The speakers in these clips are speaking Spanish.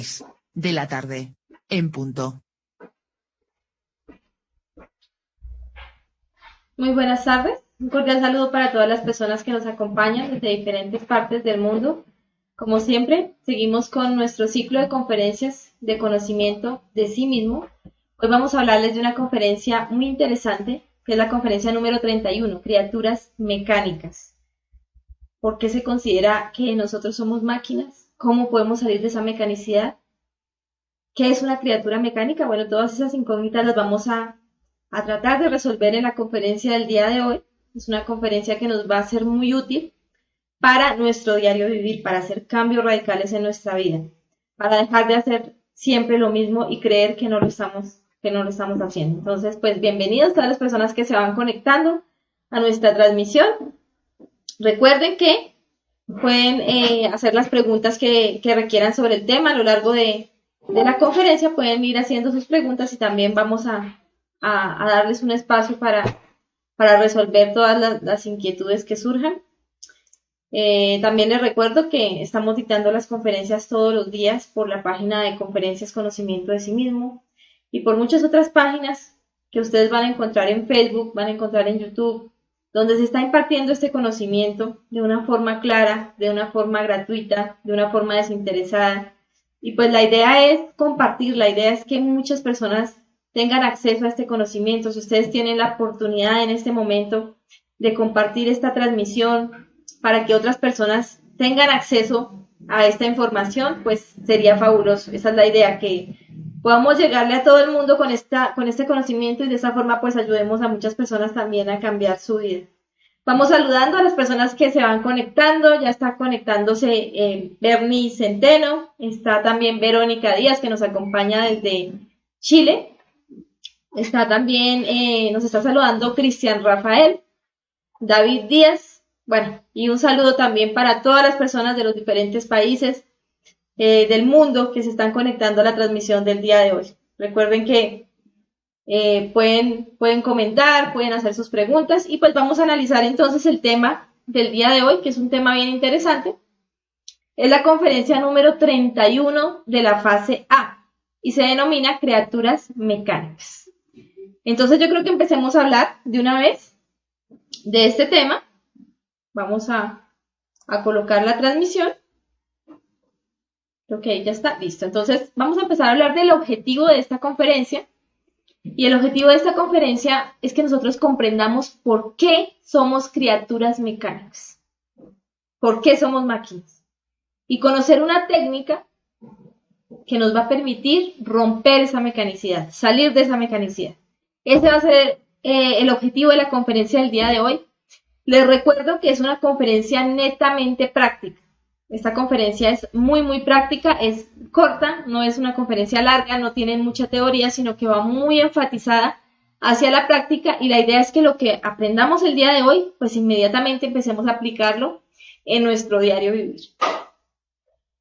6 de la tarde, en punto. Muy buenas tardes, un cordial saludo para todas las personas que nos acompañan desde diferentes partes del mundo. Como siempre, seguimos con nuestro ciclo de conferencias de conocimiento de sí mismo. Hoy vamos a hablarles de una conferencia muy interesante, que es la conferencia número 31, Criaturas Mecánicas. ¿Por qué se considera que nosotros somos máquinas? ¿Cómo podemos salir de esa mecanicidad? ¿Qué es una criatura mecánica? Bueno, todas esas incógnitas las vamos a tratar de resolver en la conferencia del día de hoy. Es una conferencia que nos va a ser muy útil para nuestro diario vivir, para hacer cambios radicales en nuestra vida, para dejar de hacer siempre lo mismo y creer que no lo estamos haciendo. Entonces, pues bienvenidos a todas las personas que se van conectando a nuestra transmisión. Recuerden que pueden hacer las preguntas que requieran sobre el tema a lo largo de la conferencia. Pueden ir haciendo sus preguntas y también vamos a darles un espacio para resolver todas las inquietudes que surjan. También les recuerdo que estamos dictando las conferencias todos los días por la página de Conferencias Conocimiento de sí mismo y por muchas otras páginas que ustedes van a encontrar en Facebook, van a encontrar en YouTube, donde se está impartiendo este conocimiento de una forma clara, de una forma gratuita, de una forma desinteresada. Y pues la idea es compartir, la idea es que muchas personas tengan acceso a este conocimiento. Si ustedes tienen la oportunidad en este momento de compartir esta transmisión para que otras personas tengan acceso a esta información, pues sería fabuloso. Esa es la idea, que podamos llegarle a todo el mundo con este conocimiento y de esa forma pues ayudemos a muchas personas también a cambiar su vida. Vamos saludando a las personas que se van conectando. Ya está conectándose Bernie Centeno, está también Verónica Díaz, que nos acompaña desde Chile. Está también, nos está saludando Cristian Rafael, David Díaz, bueno, y un saludo también para todas las personas de los diferentes países del mundo que se están conectando a la transmisión del día de hoy. Recuerden que pueden comentar, pueden hacer sus preguntas y pues vamos a analizar entonces el tema del día de hoy, que es un tema bien interesante. Es la conferencia número 31 de la fase A y se denomina Criaturas Mecánicas. Entonces yo creo que empecemos a hablar de una vez de este tema. Vamos a colocar la transmisión. Ok, ya está, listo. Entonces vamos a empezar a hablar del objetivo de esta conferencia. Y el objetivo de esta conferencia es que nosotros comprendamos por qué somos criaturas mecánicas. ¿Por qué somos máquinas? Y conocer una técnica que nos va a permitir romper esa mecanicidad, salir de esa mecanicidad. Ese va a ser el objetivo de la conferencia del día de hoy. Les recuerdo que es una conferencia netamente práctica. Esta conferencia es muy, muy práctica, es corta, no es una conferencia larga, no tiene mucha teoría, sino que va muy enfatizada hacia la práctica y la idea es que lo que aprendamos el día de hoy, pues inmediatamente empecemos a aplicarlo en nuestro diario vivir.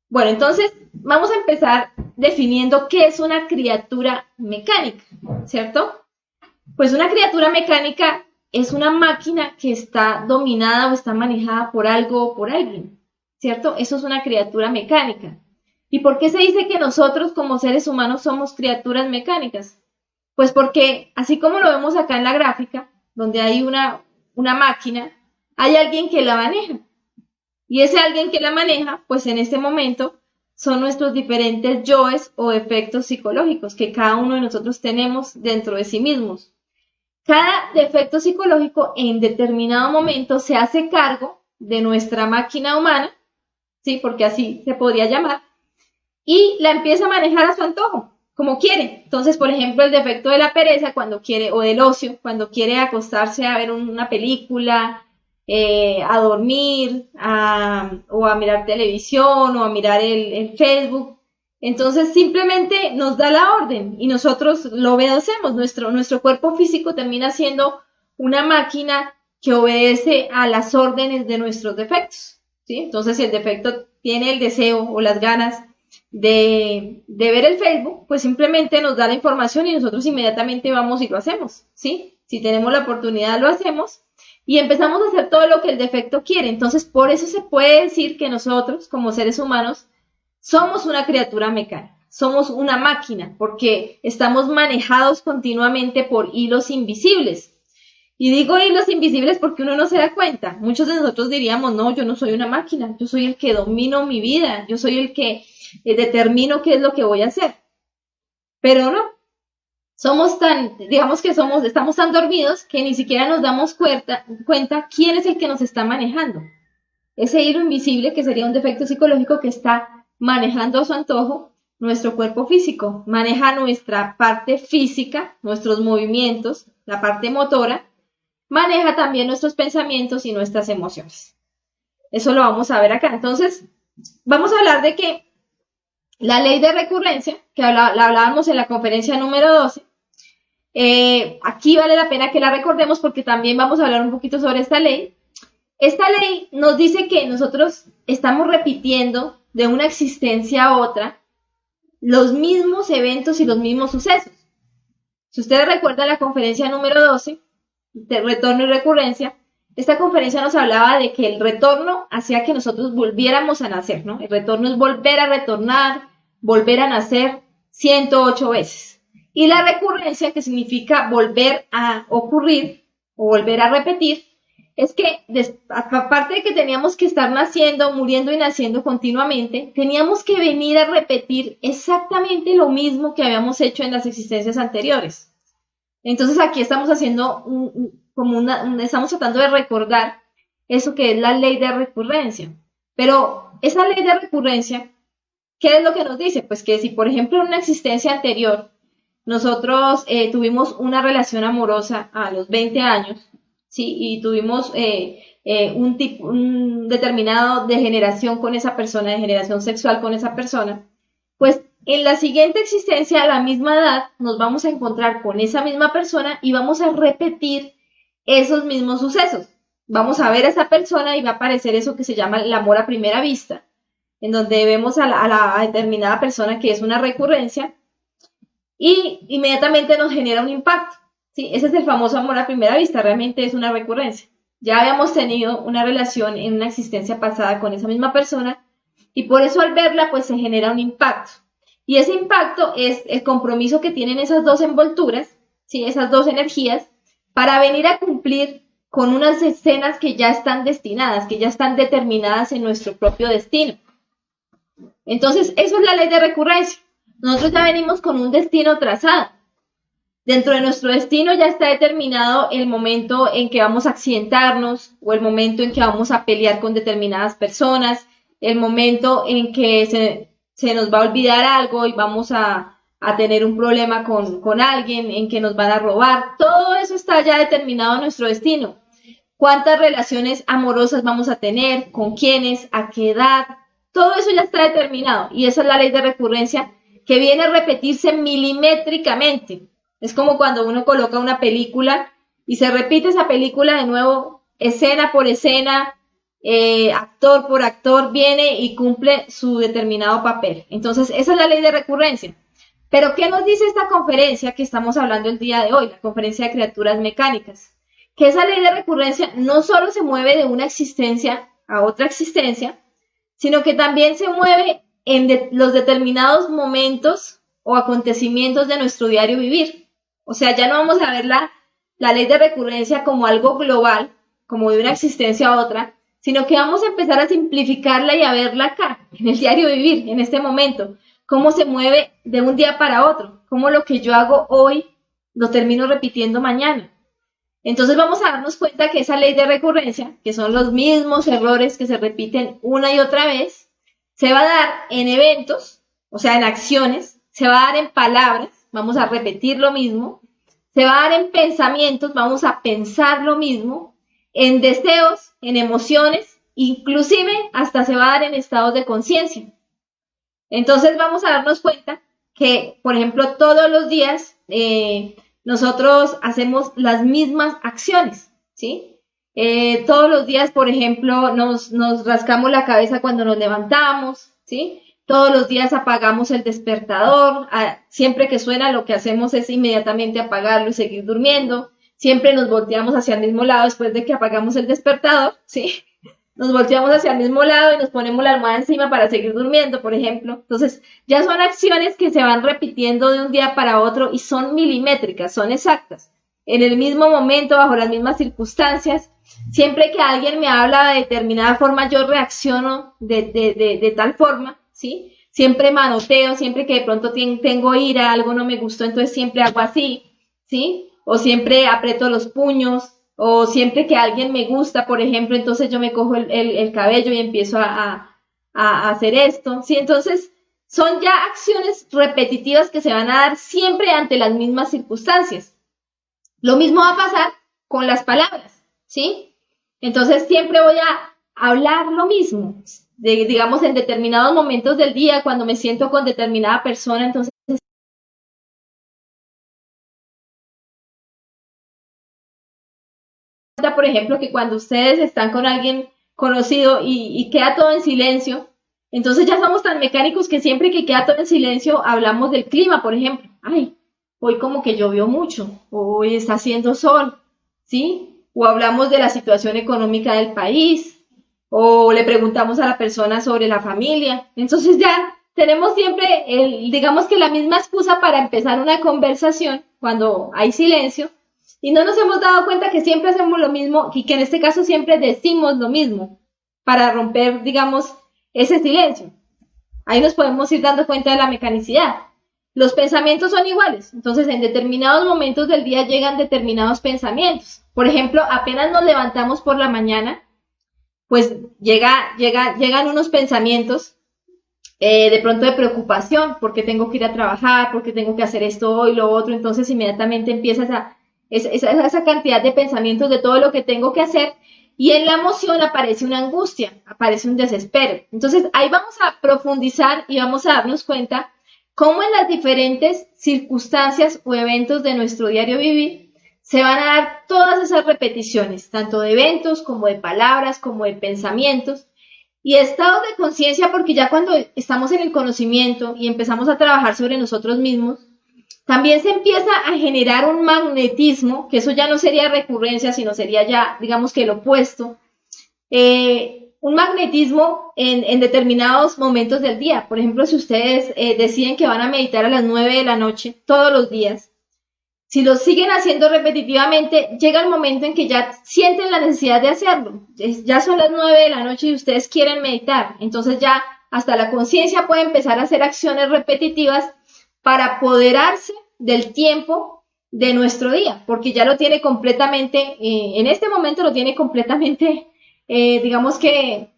Bueno, entonces vamos a empezar definiendo qué es una criatura mecánica, ¿cierto? Pues una criatura mecánica es una máquina que está dominada o está manejada por algo o por alguien, ¿cierto? Eso es una criatura mecánica. ¿Y por qué se dice que nosotros como seres humanos somos criaturas mecánicas? Pues porque, así como lo vemos acá en la gráfica, donde hay una máquina, hay alguien que la maneja. Y ese alguien que la maneja, pues en este momento, son nuestros diferentes yoes o efectos psicológicos que cada uno de nosotros tenemos dentro de sí mismos. Cada defecto psicológico en determinado momento se hace cargo de nuestra máquina humana, ¿sí? Porque así se podría llamar, y la empieza a manejar a su antojo, como quiere. Entonces, por ejemplo, el defecto de la pereza cuando quiere, o del ocio, cuando quiere acostarse a ver una película, a dormir, o a mirar televisión, o a mirar el Facebook. Entonces simplemente nos da la orden y nosotros lo obedecemos. Nuestro cuerpo físico termina siendo una máquina que obedece a las órdenes de nuestros defectos, ¿sí? Entonces si el defecto tiene el deseo o las ganas de ver el Facebook, pues simplemente nos da la información y nosotros inmediatamente vamos y lo hacemos, ¿sí? Si tenemos la oportunidad lo hacemos y empezamos a hacer todo lo que el defecto quiere. Entonces por eso se puede decir que nosotros como seres humanos somos una criatura mecánica, somos una máquina, porque estamos manejados continuamente por hilos invisibles. Y digo hilos invisibles porque uno no se da cuenta. Muchos de nosotros diríamos, no, yo no soy una máquina, yo soy el que domino mi vida, yo soy el que determino qué es lo que voy a hacer. Pero no, somos tan, digamos que estamos tan dormidos que ni siquiera nos damos cuenta quién es el que nos está manejando. Ese hilo invisible que sería un defecto psicológico que está manejando a su antojo nuestro cuerpo físico, maneja nuestra parte física, nuestros movimientos, la parte motora, maneja también nuestros pensamientos y nuestras emociones. Eso lo vamos a ver acá. Entonces, vamos a hablar de que la ley de recurrencia, que la hablábamos en la conferencia número 12, aquí vale la pena que la recordemos porque también vamos a hablar un poquito sobre esta ley. Esta ley nos dice que nosotros estamos repitiendo de una existencia a otra los mismos eventos y los mismos sucesos. Si ustedes recuerdan la conferencia número 12, de retorno y recurrencia, esta conferencia nos hablaba de que el retorno hacía que nosotros volviéramos a nacer, ¿no? El retorno es volver a retornar, volver a nacer 108 veces. Y la recurrencia, que significa volver a ocurrir o volver a repetir, es que aparte de que teníamos que estar naciendo, muriendo y naciendo continuamente, teníamos que venir a repetir exactamente lo mismo que habíamos hecho en las existencias anteriores. Entonces aquí estamos haciendo estamos tratando de recordar eso que es la ley de recurrencia. Pero esa ley de recurrencia, ¿qué es lo que nos dice? Pues que si, por ejemplo, en una existencia anterior nosotros tuvimos una relación amorosa a los 20 años, ¿sí? Y tuvimos un determinado de generación con esa persona, de generación sexual con esa persona, pues en la siguiente existencia, a la misma edad, nos vamos a encontrar con esa misma persona y vamos a repetir esos mismos sucesos. Vamos a ver a esa persona y va a aparecer eso que se llama el amor a primera vista, en donde vemos a la determinada persona que es una recurrencia y inmediatamente nos genera un impacto. ¿Sí? Ese es el famoso amor a primera vista, realmente es una recurrencia. Ya habíamos tenido una relación en una existencia pasada con esa misma persona y por eso al verla pues se genera un impacto. Y ese impacto es el compromiso que tienen esas dos envolturas, ¿sí? Esas dos energías, para venir a cumplir con unas escenas que ya están destinadas, que ya están determinadas en nuestro propio destino. Entonces, eso es la ley de recurrencia. Nosotros ya venimos con un destino trazado. Dentro de nuestro destino ya está determinado el momento en que vamos a accidentarnos o el momento en que vamos a pelear con determinadas personas, el momento en que se nos va a olvidar algo y vamos a tener un problema con alguien, en que nos van a robar. Todo eso está ya determinado en nuestro destino. ¿Cuántas relaciones amorosas vamos a tener? ¿Con quiénes? ¿A qué edad? Todo eso ya está determinado y esa es la ley de recurrencia que viene a repetirse milimétricamente. Es como cuando uno coloca una película y se repite esa película de nuevo, escena por escena, actor por actor, viene y cumple su determinado papel. Entonces, esa es la ley de recurrencia. Pero, ¿qué nos dice esta conferencia que estamos hablando el día de hoy? La conferencia de criaturas mecánicas. Que esa ley de recurrencia no solo se mueve de una existencia a otra existencia, sino que también se mueve en los determinados momentos o acontecimientos de nuestro diario vivir. O sea, ya no vamos a ver la ley de recurrencia como algo global, como de una existencia a otra, sino que vamos a empezar a simplificarla y a verla acá, en el diario vivir, en este momento, cómo se mueve de un día para otro, cómo lo que yo hago hoy lo termino repitiendo mañana. Entonces vamos a darnos cuenta que esa ley de recurrencia, que son los mismos errores que se repiten una y otra vez, se va a dar en eventos, o sea, en acciones, se va a dar en palabras, vamos a repetir lo mismo, se va a dar en pensamientos, vamos a pensar lo mismo, en deseos, en emociones, inclusive hasta se va a dar en estados de conciencia. Entonces vamos a darnos cuenta que, por ejemplo, todos los días nosotros hacemos las mismas acciones, ¿sí? Todos los días, por ejemplo, nos rascamos la cabeza cuando nos levantamos, ¿sí? Todos los días apagamos el despertador, siempre que suena lo que hacemos es inmediatamente apagarlo y seguir durmiendo, siempre nos volteamos hacia el mismo lado después de que apagamos el despertador, ¿sí? nos volteamos hacia el mismo lado y nos ponemos la almohada encima para seguir durmiendo, por ejemplo. Entonces, ya son acciones que se van repitiendo de un día para otro y son milimétricas, son exactas. En el mismo momento, bajo las mismas circunstancias, siempre que alguien me habla de determinada forma, yo reacciono de tal forma, ¿sí? Siempre manoteo, siempre que de pronto tengo ira, algo no me gustó, entonces siempre hago así, ¿sí? O siempre aprieto los puños, o siempre que alguien me gusta, por ejemplo, entonces yo me cojo el cabello y empiezo a hacer esto, ¿sí? Entonces, son ya acciones repetitivas que se van a dar siempre ante las mismas circunstancias. Lo mismo va a pasar con las palabras, ¿sí? Entonces, siempre voy a hablar lo mismo, digamos, en determinados momentos del día, cuando me siento con determinada persona, entonces por ejemplo, que cuando ustedes están con alguien conocido y queda todo en silencio, entonces ya somos tan mecánicos que siempre que queda todo en silencio hablamos del clima, por ejemplo. Ay, hoy como que llovió mucho, hoy está haciendo sol, ¿sí? O hablamos de la situación económica del país, o le preguntamos a la persona sobre la familia. Entonces ya tenemos siempre, digamos que la misma excusa para empezar una conversación cuando hay silencio, y no nos hemos dado cuenta que siempre hacemos lo mismo y que en este caso siempre decimos lo mismo para romper, digamos, ese silencio. Ahí nos podemos ir dando cuenta de la mecanicidad. Los pensamientos son iguales, entonces en determinados momentos del día llegan determinados pensamientos. Por ejemplo, apenas nos levantamos por la mañana, pues llegan unos pensamientos de pronto de preocupación, porque tengo que ir a trabajar, porque tengo que hacer esto y lo otro, entonces inmediatamente empiezas esa cantidad de pensamientos de todo lo que tengo que hacer, y en la emoción aparece una angustia, aparece un desespero. Entonces ahí vamos a profundizar y vamos a darnos cuenta cómo en las diferentes circunstancias o eventos de nuestro diario vivir se van a dar todas esas repeticiones, tanto de eventos como de palabras, como de pensamientos y estados de conciencia, porque ya cuando estamos en el conocimiento y empezamos a trabajar sobre nosotros mismos, también se empieza a generar un magnetismo, que eso ya no sería recurrencia, sino sería ya, digamos que el opuesto, un magnetismo en determinados momentos del día. Por ejemplo, si ustedes deciden que van a meditar a las 9 de la noche todos los días, si lo siguen haciendo repetitivamente, llega el momento en que ya sienten la necesidad de hacerlo. Ya son las 9 de la noche y ustedes quieren meditar. Entonces ya hasta la conciencia puede empezar a hacer acciones repetitivas para apoderarse del tiempo de nuestro día, porque ya lo tiene completamente, en este momento lo tiene completamente, digamos que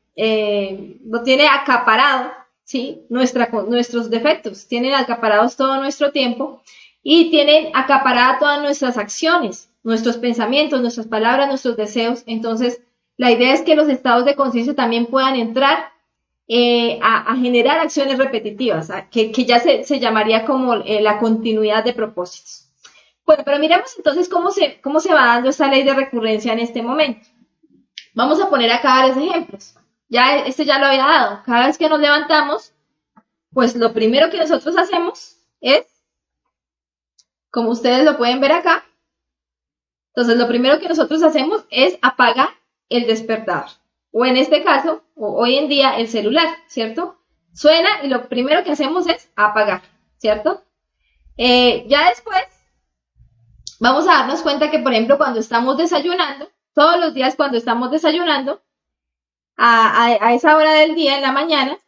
lo tiene acaparado, ¿sí? Nuestros defectos, tienen acaparados todo nuestro tiempo y tienen acaparada todas nuestras acciones, nuestros pensamientos, nuestras palabras, nuestros deseos. Entonces, la idea es que los estados de conciencia también puedan entrar a generar acciones repetitivas, que ya se llamaría como la continuidad de propósitos. Bueno, pero miremos entonces cómo se va dando esta ley de recurrencia en este momento. Vamos a poner acá varios ejemplos. Ya lo había dado. Cada vez que nos levantamos, pues lo primero que nosotros hacemos es, como ustedes lo pueden ver acá, entonces lo primero que nosotros hacemos es apagar el despertador. O en este caso, o hoy en día, el celular, ¿cierto? Suena y lo primero que hacemos es apagar, ¿cierto? Ya después vamos a darnos cuenta que, por ejemplo, cuando estamos desayunando, todos los días cuando estamos desayunando, a esa hora del día, en la mañana,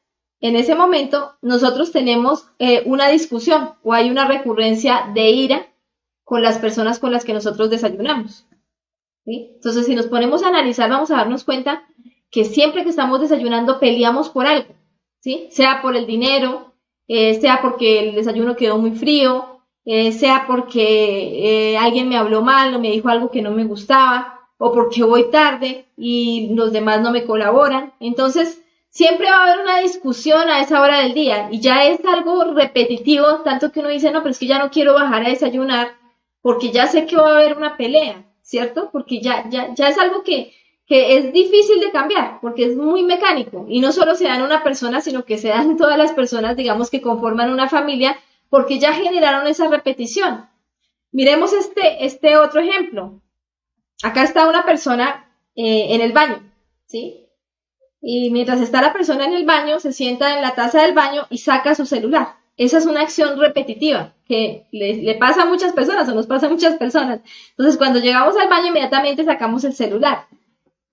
en ese momento, nosotros tenemos una discusión o hay una recurrencia de ira con las personas con las que nosotros desayunamos, ¿sí? Entonces, si nos ponemos a analizar, vamos a darnos cuenta que siempre que estamos desayunando peleamos por algo, ¿sí? Sea por el dinero, sea porque el desayuno quedó muy frío, sea porque alguien me habló mal o me dijo algo que no me gustaba, o porque voy tarde y los demás no me colaboran. Entonces, siempre va a haber una discusión a esa hora del día y ya es algo repetitivo, tanto que uno dice, no, pero es que ya no quiero bajar a desayunar porque ya sé que va a haber una pelea, ¿cierto? Porque ya es algo que es difícil de cambiar, porque es muy mecánico, y no solo se da en una persona, sino que se dan en todas las personas, digamos, que conforman una familia, porque ya generaron esa repetición. Miremos este otro ejemplo. Acá está una persona en el baño, ¿sí? y mientras está la persona en el baño, se sienta en la taza del baño y saca su celular. Esa es una acción repetitiva que le pasa a muchas personas o nos pasa a muchas personas. Entonces, cuando llegamos al baño, inmediatamente sacamos el celular.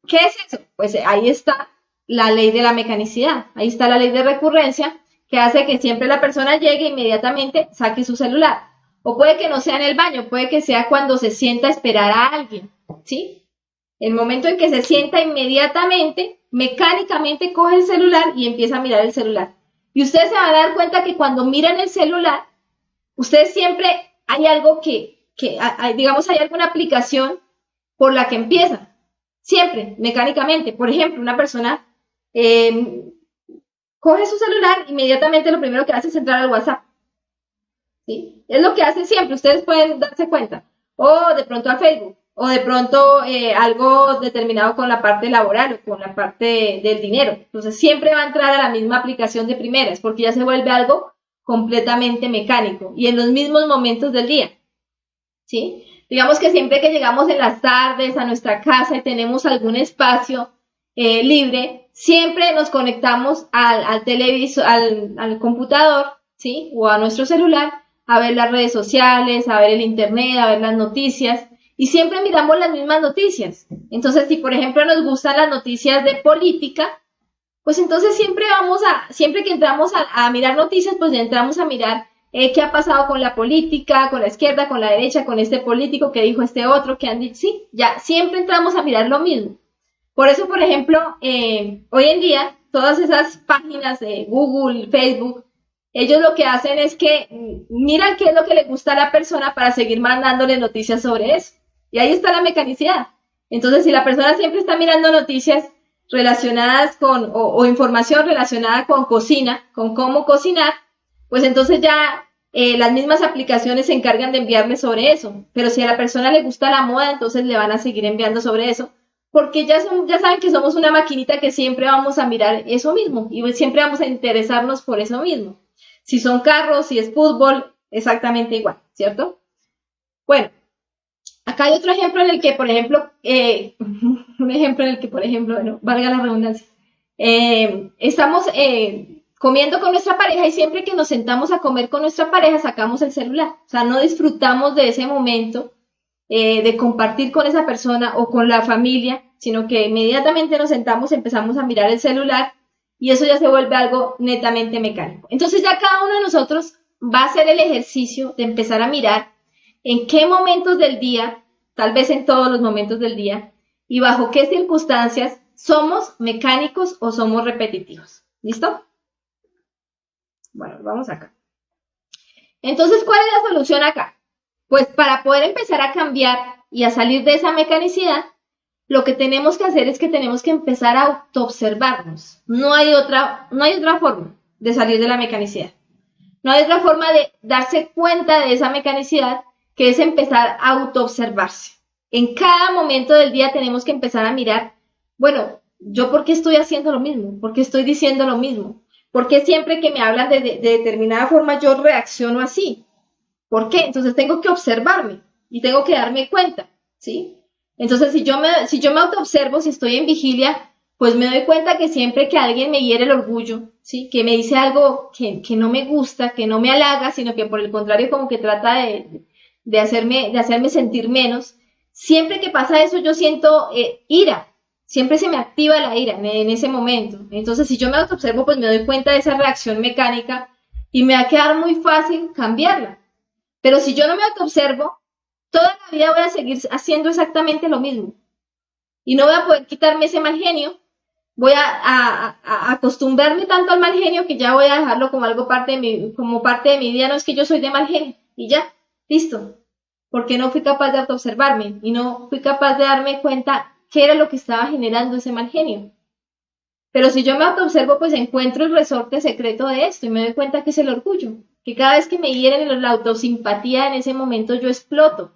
¿Qué es eso? Pues ahí está la ley de la mecanicidad, ahí está la ley de recurrencia, que hace que siempre la persona llegue e inmediatamente saque su celular. O puede que no sea en el baño, puede que sea cuando se sienta a esperar a alguien, ¿sí? El momento en que se sienta, inmediatamente, mecánicamente coge el celular y empieza a mirar el celular. Y ustedes se van a dar cuenta que cuando miran el celular, ustedes siempre hay algo digamos, hay alguna aplicación por la que empiezan. Siempre, mecánicamente. Por ejemplo, una persona coge su celular, inmediatamente lo primero que hace es entrar al WhatsApp. ¿Sí? Es lo que hace siempre, ustedes pueden darse cuenta. O de pronto al Facebook, o de pronto algo determinado con la parte laboral o con la parte del dinero. Entonces siempre va a entrar a la misma aplicación de primeras, porque ya se vuelve algo completamente mecánico y en los mismos momentos del día. ¿Sí? Digamos que siempre que llegamos en las tardes a nuestra casa y tenemos algún espacio libre, siempre nos conectamos al televisor, al computador, ¿sí? O a nuestro celular, a ver las redes sociales, a ver el internet, a ver las noticias, y siempre miramos las mismas noticias. Entonces, si por ejemplo nos gustan las noticias de política, pues entonces siempre que entramos a mirar noticias, pues ya entramos a mirar qué ha pasado con la política, con la izquierda, con la derecha, con este político que dijo este otro, que han dicho, sí, ya siempre entramos a mirar lo mismo. Por eso, por ejemplo, hoy en día, todas esas páginas de Google, Facebook, ellos lo que hacen es que miran qué es lo que le gusta a la persona para seguir mandándole noticias sobre eso. Y ahí está la mecanicidad. Entonces, si la persona siempre está mirando noticias relacionadas o información relacionada con cocina, con cómo cocinar, pues entonces ya las mismas aplicaciones se encargan de enviarle sobre eso. Pero si a la persona le gusta la moda, entonces le van a seguir enviando sobre eso, porque ya saben que somos una maquinita que siempre vamos a mirar eso mismo y siempre vamos a interesarnos por eso mismo. Si son carros, si es fútbol, exactamente igual, ¿cierto? Bueno, acá hay otro ejemplo en el que, por ejemplo, bueno, valga la redundancia, estamos comiendo con nuestra pareja y siempre que nos sentamos a comer con nuestra pareja sacamos el celular. O sea, no disfrutamos de ese momento de compartir con esa persona o con la familia, sino que inmediatamente nos sentamos, empezamos a mirar el celular y eso ya se vuelve algo netamente mecánico. Entonces ya cada uno de nosotros va a hacer el ejercicio de empezar a mirar en qué momentos del día, tal vez en todos los momentos del día, y bajo qué circunstancias somos mecánicos o somos repetitivos. ¿Listo? Bueno, vamos acá. Entonces, ¿cuál es la solución acá? Pues para poder empezar a cambiar y a salir de esa mecanicidad, lo que tenemos que hacer es que tenemos que empezar a autoobservarnos. No hay otra forma de salir de la mecanicidad. No hay otra forma de darse cuenta de esa mecanicidad que es empezar a autoobservarse. En cada momento del día tenemos que empezar a mirar, bueno, ¿yo por qué estoy haciendo lo mismo? ¿Por qué estoy diciendo lo mismo? ¿Por qué siempre que me hablan de determinada forma yo reacciono así? ¿Por qué? Entonces tengo que observarme y tengo que darme cuenta, ¿sí? Entonces si yo me autoobservo, si estoy en vigilia, pues me doy cuenta que siempre que alguien me hiere el orgullo, ¿sí? Que me dice algo que no me gusta, que no me halaga, sino que por el contrario como que trata de hacerme sentir menos, siempre que pasa eso yo siento ira, siempre se me activa la ira en ese momento. Entonces si yo me autoobservo, pues me doy cuenta de esa reacción mecánica y me va a quedar muy fácil cambiarla. Pero si yo no me autoobservo, toda la vida voy a seguir haciendo exactamente lo mismo. Y no voy a poder quitarme ese mal genio. Voy a acostumbrarme tanto al mal genio que ya voy a dejarlo como algo como parte de mi vida. No es que yo soy de mal genio. Y ya, listo. Porque no fui capaz de autoobservarme y no fui capaz de darme cuenta qué era lo que estaba generando ese mal genio. Pero si yo me autoobservo, pues encuentro el resorte secreto de esto y me doy cuenta que es el orgullo. Que cada vez que me hieren la autosimpatía, en ese momento yo exploto.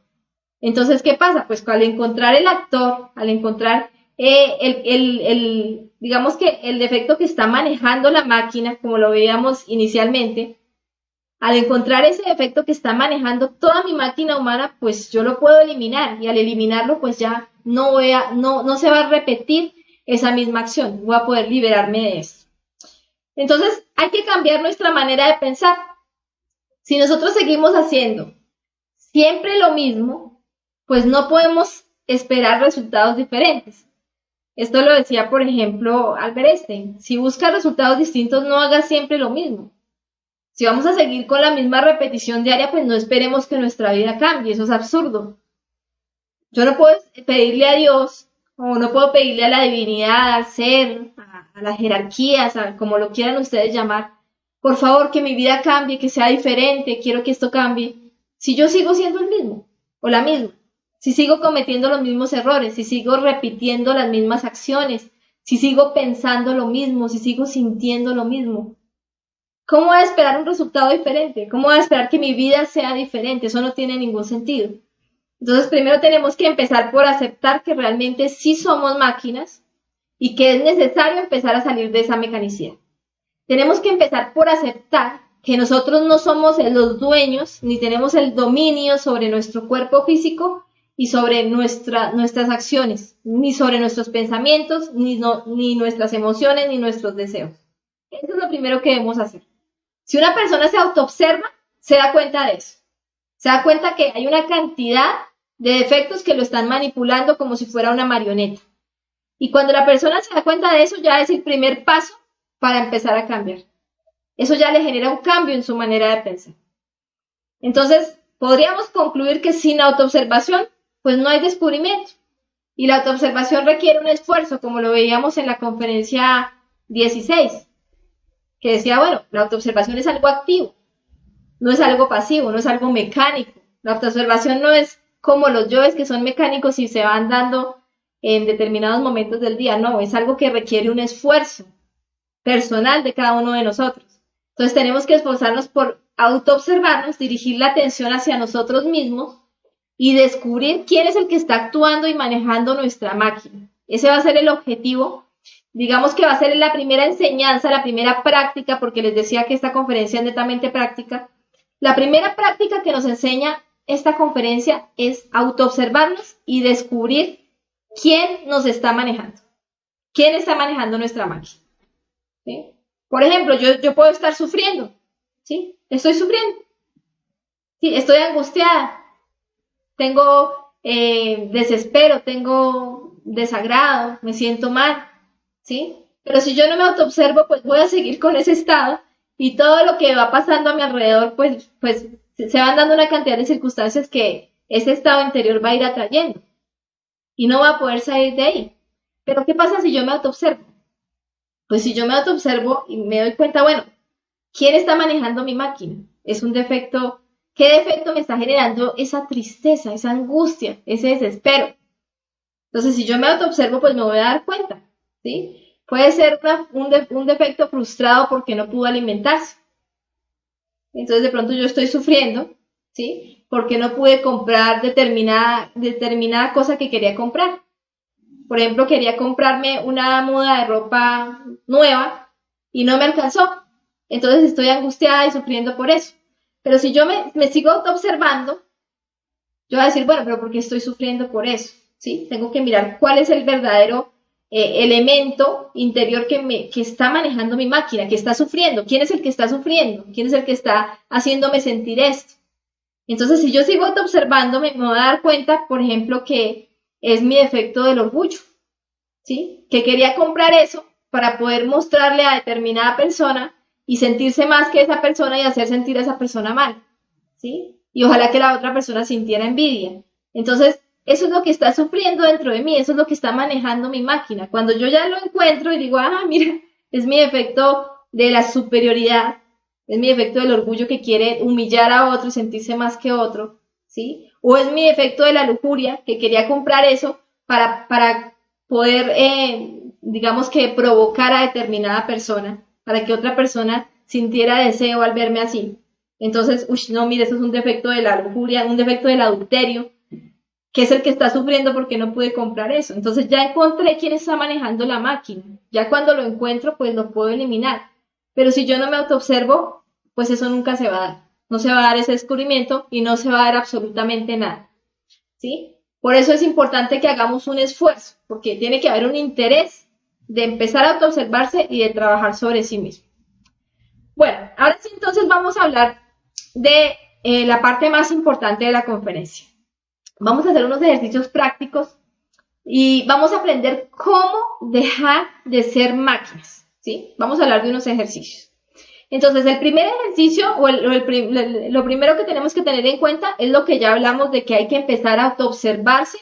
Entonces, ¿qué pasa? Pues al encontrar el actor, al encontrar digamos que el defecto que está manejando la máquina, como lo veíamos inicialmente, al encontrar ese defecto que está manejando toda mi máquina humana, pues yo lo puedo eliminar y al eliminarlo, pues ya no se va a repetir esa misma acción, voy a poder liberarme de esto. Entonces, hay que cambiar nuestra manera de pensar. Si nosotros seguimos haciendo siempre lo mismo, pues no podemos esperar resultados diferentes. Esto lo decía, por ejemplo, Albert Einstein. Si buscas resultados distintos, no hagas siempre lo mismo. Si vamos a seguir con la misma repetición diaria, pues no esperemos que nuestra vida cambie. Eso es absurdo. Yo no puedo pedirle a Dios, o no puedo pedirle a la divinidad, al ser, a las jerarquías, como lo quieran ustedes llamar, por favor, que mi vida cambie, que sea diferente, quiero que esto cambie. Si yo sigo siendo el mismo, o la misma, si sigo cometiendo los mismos errores, si sigo repitiendo las mismas acciones, si sigo pensando lo mismo, si sigo sintiendo lo mismo, ¿cómo voy a esperar un resultado diferente? ¿Cómo voy a esperar que mi vida sea diferente? Eso no tiene ningún sentido. Entonces, primero tenemos que empezar por aceptar que realmente sí somos máquinas y que es necesario empezar a salir de esa mecanicidad. Tenemos que empezar por aceptar que nosotros no somos los dueños ni tenemos el dominio sobre nuestro cuerpo físico y sobre nuestras acciones, ni sobre nuestros pensamientos, ni nuestras emociones, ni nuestros deseos. Eso es lo primero que debemos hacer. Si una persona se autoobserva, se da cuenta de eso. Se da cuenta que hay una cantidad de defectos que lo están manipulando como si fuera una marioneta. Y cuando la persona se da cuenta de eso, ya es el primer paso para empezar a cambiar. Eso ya le genera un cambio en su manera de pensar. Entonces, podríamos concluir que sin autoobservación, pues no hay descubrimiento. Y la autoobservación requiere un esfuerzo, como lo veíamos en la conferencia 16, que decía, bueno, la autoobservación es algo activo, no es algo pasivo, no es algo mecánico. La autoobservación no es como los yoes que son mecánicos y se van dando en determinados momentos del día, no, es algo que requiere un esfuerzo personal de cada uno de nosotros. Entonces tenemos que esforzarnos por autoobservarnos, dirigir la atención hacia nosotros mismos y descubrir quién es el que está actuando y manejando nuestra máquina. Ese va a ser el objetivo. Digamos que va a ser la primera enseñanza, la primera práctica, porque les decía que esta conferencia es netamente práctica. La primera práctica que nos enseña esta conferencia es autoobservarnos y descubrir quién nos está manejando. ¿Quién está manejando nuestra máquina? ¿Sí? Por ejemplo, yo puedo estar sufriendo, ¿sí? Estoy sufriendo, ¿sí? Estoy angustiada, tengo desespero, tengo desagrado, me siento mal, ¿sí? Pero si yo no me autoobservo, pues voy a seguir con ese estado y todo lo que va pasando a mi alrededor, pues se van dando una cantidad de circunstancias que ese estado interior va a ir atrayendo y no va a poder salir de ahí. Pero ¿qué pasa si yo me autoobservo? Pues si yo me autoobservo y me doy cuenta, bueno, ¿quién está manejando mi máquina? ¿Es un defecto? ¿Qué defecto me está generando esa tristeza, esa angustia, ese desespero? Entonces, si yo me autoobservo, pues me voy a dar cuenta, ¿sí? Puede ser un defecto frustrado porque no pudo alimentarse. Entonces, de pronto yo estoy sufriendo, ¿sí? Porque no pude comprar determinada cosa que quería comprar. Por ejemplo, quería comprarme una muda de ropa nueva y no me alcanzó. Entonces estoy angustiada y sufriendo por eso. Pero si yo me sigo observando, yo voy a decir, bueno, pero ¿por qué estoy sufriendo por eso? ¿Sí? Tengo que mirar cuál es el verdadero elemento interior que está manejando mi máquina, que está sufriendo. ¿Quién es el que está sufriendo? ¿Quién es el que está haciéndome sentir esto? Entonces, si yo sigo observándome, me voy a dar cuenta, por ejemplo, que es mi defecto del orgullo, ¿sí? Que quería comprar eso para poder mostrarle a determinada persona y sentirse más que esa persona y hacer sentir a esa persona mal, ¿sí? Y ojalá que la otra persona sintiera envidia. Entonces, eso es lo que está sufriendo dentro de mí, eso es lo que está manejando mi máquina. Cuando yo ya lo encuentro y digo, mira, es mi defecto de la superioridad, es mi defecto del orgullo que quiere humillar a otro y sentirse más que otro, ¿sí? O es mi defecto de la lujuria, que quería comprar eso para poder, digamos que provocar a determinada persona, para que otra persona sintiera deseo al verme así. Entonces, no, mire, eso es un defecto de la lujuria, un defecto del adulterio, que es el que está sufriendo porque no pude comprar eso. Entonces ya encontré quién está manejando la máquina. Ya cuando lo encuentro, pues lo puedo eliminar. Pero si yo no me autoobservo, pues eso nunca se va a dar. No se va a dar ese descubrimiento y no se va a dar absolutamente nada, ¿sí? Por eso es importante que hagamos un esfuerzo, porque tiene que haber un interés de empezar a autoobservarse y de trabajar sobre sí mismo. Bueno, ahora sí entonces vamos a hablar de la parte más importante de la conferencia. Vamos a hacer unos ejercicios prácticos y vamos a aprender cómo dejar de ser máquinas, ¿sí? Vamos a hablar de unos ejercicios. Entonces, el primer ejercicio o lo primero que tenemos que tener en cuenta es lo que ya hablamos de que hay que empezar a autoobservarse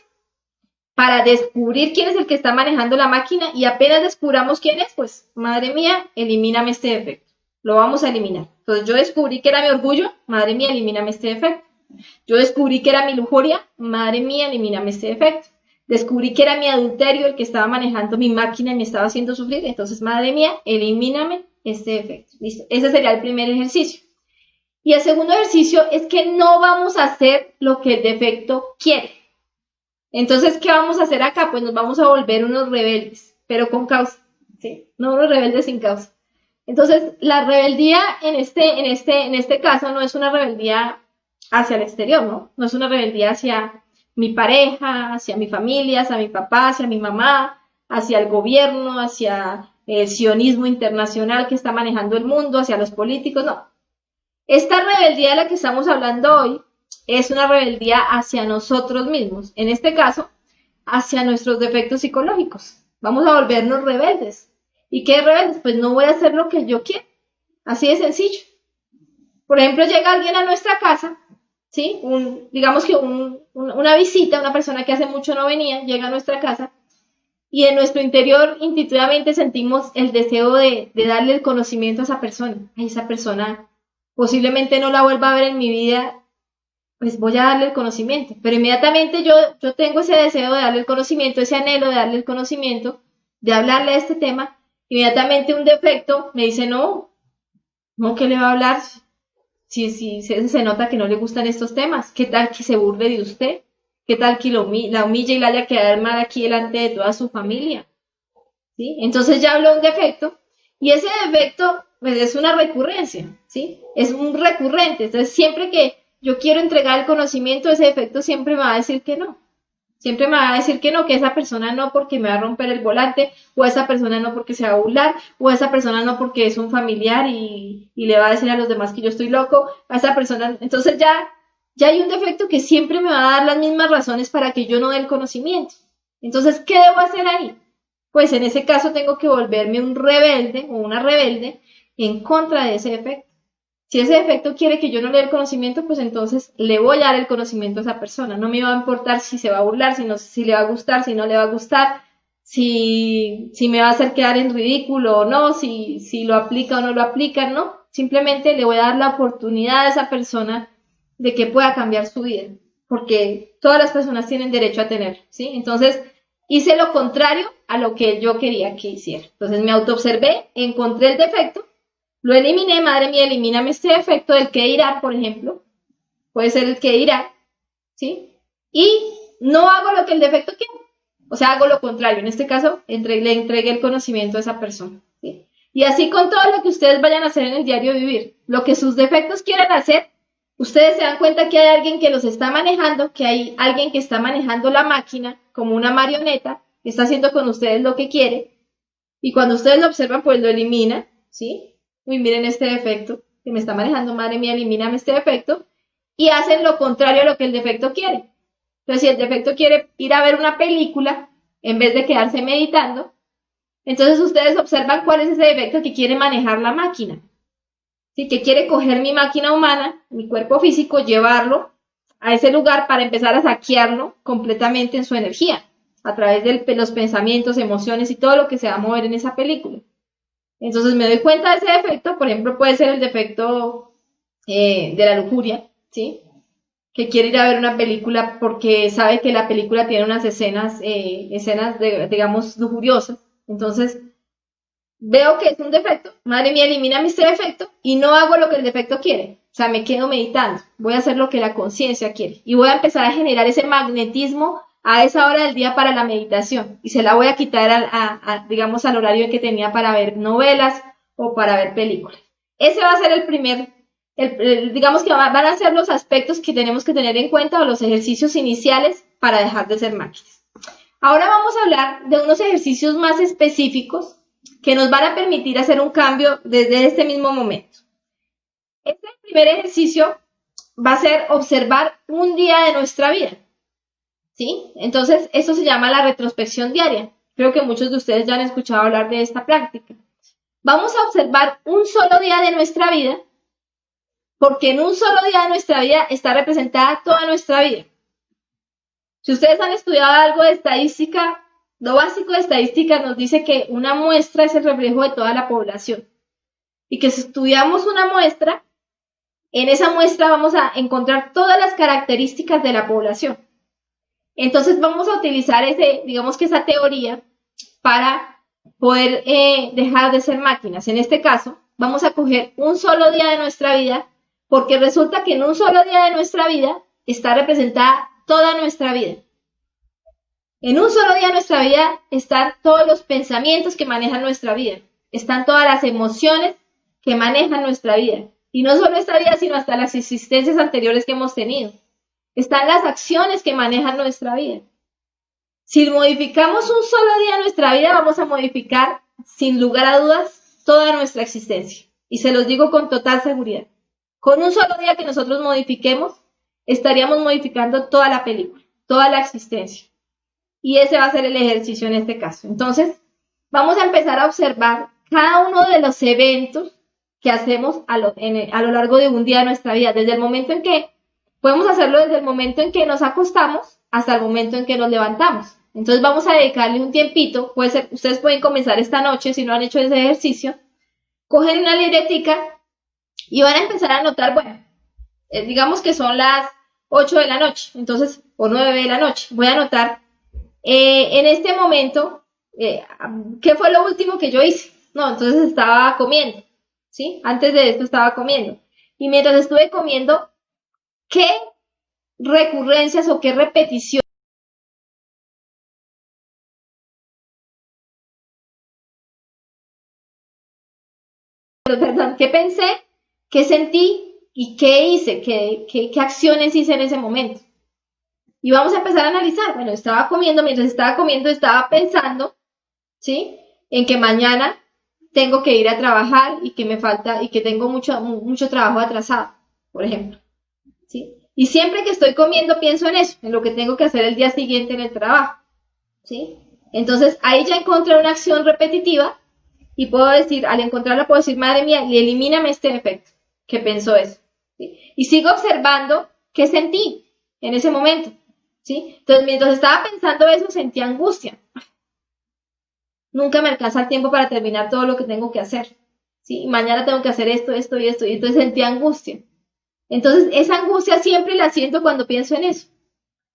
para descubrir quién es el que está manejando la máquina y apenas descubramos quién es, pues, madre mía, elimíname este defecto. Lo vamos a eliminar. Entonces, yo descubrí que era mi orgullo, madre mía, elimíname este defecto. Yo descubrí que era mi lujuria, madre mía, elimíname este defecto. Descubrí que era mi adulterio el que estaba manejando mi máquina y me estaba haciendo sufrir, entonces, madre mía, elimíname este defecto. Listo. Ese sería el primer ejercicio. Y el segundo ejercicio es que no vamos a hacer lo que el defecto quiere. Entonces, ¿qué vamos a hacer acá? Pues nos vamos a volver unos rebeldes, pero con causa, ¿sí? No unos rebeldes sin causa. Entonces, la rebeldía en este caso no es una rebeldía hacia el exterior, ¿no? No es una rebeldía hacia mi pareja, hacia mi familia, hacia mi papá, hacia mi mamá, hacia el gobierno, hacia el sionismo internacional que está manejando el mundo, hacia los políticos, no. Esta rebeldía de la que estamos hablando hoy es una rebeldía hacia nosotros mismos, en este caso, hacia nuestros defectos psicológicos. Vamos a volvernos rebeldes. ¿Y qué rebeldes? Pues no voy a hacer lo que yo quiero. Así de sencillo. Por ejemplo, llega alguien a nuestra casa, ¿sí? Digamos que una visita, una persona que hace mucho no venía, llega a nuestra casa y en nuestro interior intuitivamente sentimos el deseo de darle el conocimiento a esa persona. A esa persona posiblemente no la vuelva a ver en mi vida, pues voy a darle el conocimiento. Pero inmediatamente yo tengo ese deseo de darle el conocimiento, ese anhelo de darle el conocimiento, de hablarle de este tema. Inmediatamente un defecto me dice, no, ¿qué le va a hablar? Si se nota que no le gustan estos temas. ¿Qué tal que se burle de usted? ¿Qué tal que la humille y la haya quedado mal aquí delante de toda su familia? ¿Sí? Entonces ya habló un defecto y ese defecto pues, es una recurrencia, ¿sí? Es un recurrente. Entonces siempre que yo quiero entregar el conocimiento, ese defecto siempre me va a decir que no. Siempre me va a decir que no, que esa persona no porque me va a romper el volante, o esa persona no porque se va a burlar, o esa persona no porque es un familiar y le va a decir a los demás que yo estoy loco, a esa persona, entonces ya hay un defecto que siempre me va a dar las mismas razones para que yo no dé el conocimiento. Entonces, ¿qué debo hacer ahí? Pues en ese caso tengo que volverme un rebelde o una rebelde en contra de ese defecto. Si ese defecto quiere que yo no le dé el conocimiento, pues entonces le voy a dar el conocimiento a esa persona. No me va a importar si se va a burlar, si le va a gustar, si no le va a gustar, si me va a hacer quedar en ridículo o no, si lo aplica o no lo aplica, no. Simplemente le voy a dar la oportunidad a esa persona de que pueda cambiar su vida, porque todas las personas tienen derecho a tener, ¿sí? Entonces, hice lo contrario a lo que yo quería que hiciera. Entonces, me autoobservé, encontré el defecto, lo eliminé, madre mía, elimíname este defecto del que dirá, por ejemplo. Puede ser el que dirá, ¿sí? Y no hago lo que el defecto quiere. O sea, hago lo contrario. En este caso, le entregué el conocimiento a esa persona, ¿sí? Y así con todo lo que ustedes vayan a hacer en el diario vivir. Lo que sus defectos quieran hacer, ustedes se dan cuenta que hay alguien que los está manejando, que hay alguien que está manejando la máquina como una marioneta, que está haciendo con ustedes lo que quiere. Y cuando ustedes lo observan, pues lo eliminan, ¿sí? Uy, miren este defecto que me está manejando, madre mía, elimíname este defecto, y hacen lo contrario a lo que el defecto quiere. Entonces, si el defecto quiere ir a ver una película, en vez de quedarse meditando, entonces ustedes observan cuál es ese defecto que quiere manejar la máquina. ¿Sí? Que quiere coger mi máquina humana, mi cuerpo físico, llevarlo a ese lugar para empezar a saquearlo completamente en su energía, a través de los pensamientos, emociones y todo lo que se va a mover en esa película. Entonces me doy cuenta de ese defecto, por ejemplo, puede ser el defecto de la lujuria, ¿sí? Que quiere ir a ver una película porque sabe que la película tiene unas escenas digamos, lujuriosas. Entonces, veo que es un defecto, madre mía, elimíname este defecto y no hago lo que el defecto quiere. O sea, me quedo meditando, voy a hacer lo que la conciencia quiere y voy a empezar a generar ese magnetismo a esa hora del día para la meditación y se la voy a quitar digamos, al horario que tenía para ver novelas o para ver películas. Ese va a ser el primer, digamos que van a ser los aspectos que tenemos que tener en cuenta o los ejercicios iniciales para dejar de ser máquinas. Ahora vamos a hablar de unos ejercicios más específicos que nos van a permitir hacer un cambio desde este mismo momento. Este primer ejercicio va a ser observar un día de nuestra vida, ¿sí? Entonces, esto se llama la retrospección diaria. Creo que muchos de ustedes ya han escuchado hablar de esta práctica. Vamos a observar un solo día de nuestra vida, porque en un solo día de nuestra vida está representada toda nuestra vida. Si ustedes han estudiado algo de estadística, lo básico de estadística nos dice que una muestra es el reflejo de toda la población. Y que si estudiamos una muestra, en esa muestra vamos a encontrar todas las características de la población. Entonces vamos a utilizar esa teoría para poder dejar de ser máquinas. En este caso, vamos a coger un solo día de nuestra vida, porque resulta que en un solo día de nuestra vida está representada toda nuestra vida. En un solo día de nuestra vida están todos los pensamientos que manejan nuestra vida. Están todas las emociones que manejan nuestra vida. Y no solo esta vida, sino hasta las existencias anteriores que hemos tenido. Están las acciones que manejan nuestra vida. Si modificamos un solo día de nuestra vida, vamos a modificar, sin lugar a dudas, toda nuestra existencia. Y se los digo con total seguridad. Con un solo día que nosotros modifiquemos, estaríamos modificando toda la película, toda la existencia. Y ese va a ser el ejercicio en este caso. Entonces, vamos a empezar a observar cada uno de los eventos que hacemos a lo largo de un día de nuestra vida. Podemos hacerlo desde el momento en que nos acostamos hasta el momento en que nos levantamos. Entonces, vamos a dedicarle un tiempito. Ustedes pueden comenzar esta noche, si no han hecho ese ejercicio. Cogen una libretica y van a empezar a anotar, digamos que son las 8 de la noche, entonces, o 9 de la noche. Voy a anotar en este momento, ¿qué fue lo último que yo hice? No, entonces estaba comiendo, ¿sí? Antes de esto estaba comiendo. Y mientras estuve comiendo, ¿qué recurrencias o qué repeticiones? ¿Qué pensé? ¿Qué sentí? ¿Y qué hice? ¿Qué acciones hice en ese momento? Y vamos a empezar a analizar. Bueno, mientras estaba comiendo, estaba pensando, ¿sí? En que mañana tengo que ir a trabajar y que me falta, y que tengo mucho trabajo atrasado, por ejemplo, ¿sí? Y siempre que estoy comiendo pienso en eso, en lo que tengo que hacer el día siguiente en el trabajo, ¿sí? Entonces, ahí ya encontré una acción repetitiva y al encontrarla puedo decir, madre mía, y elimíname este efecto que pensó eso, ¿sí? Y sigo observando qué sentí en ese momento, ¿sí? Entonces, mientras estaba pensando eso, sentí angustia. Nunca me alcanza el tiempo para terminar todo lo que tengo que hacer, ¿sí? Mañana tengo que hacer esto y esto, y entonces sentí angustia. Entonces, esa angustia siempre la siento cuando pienso en eso.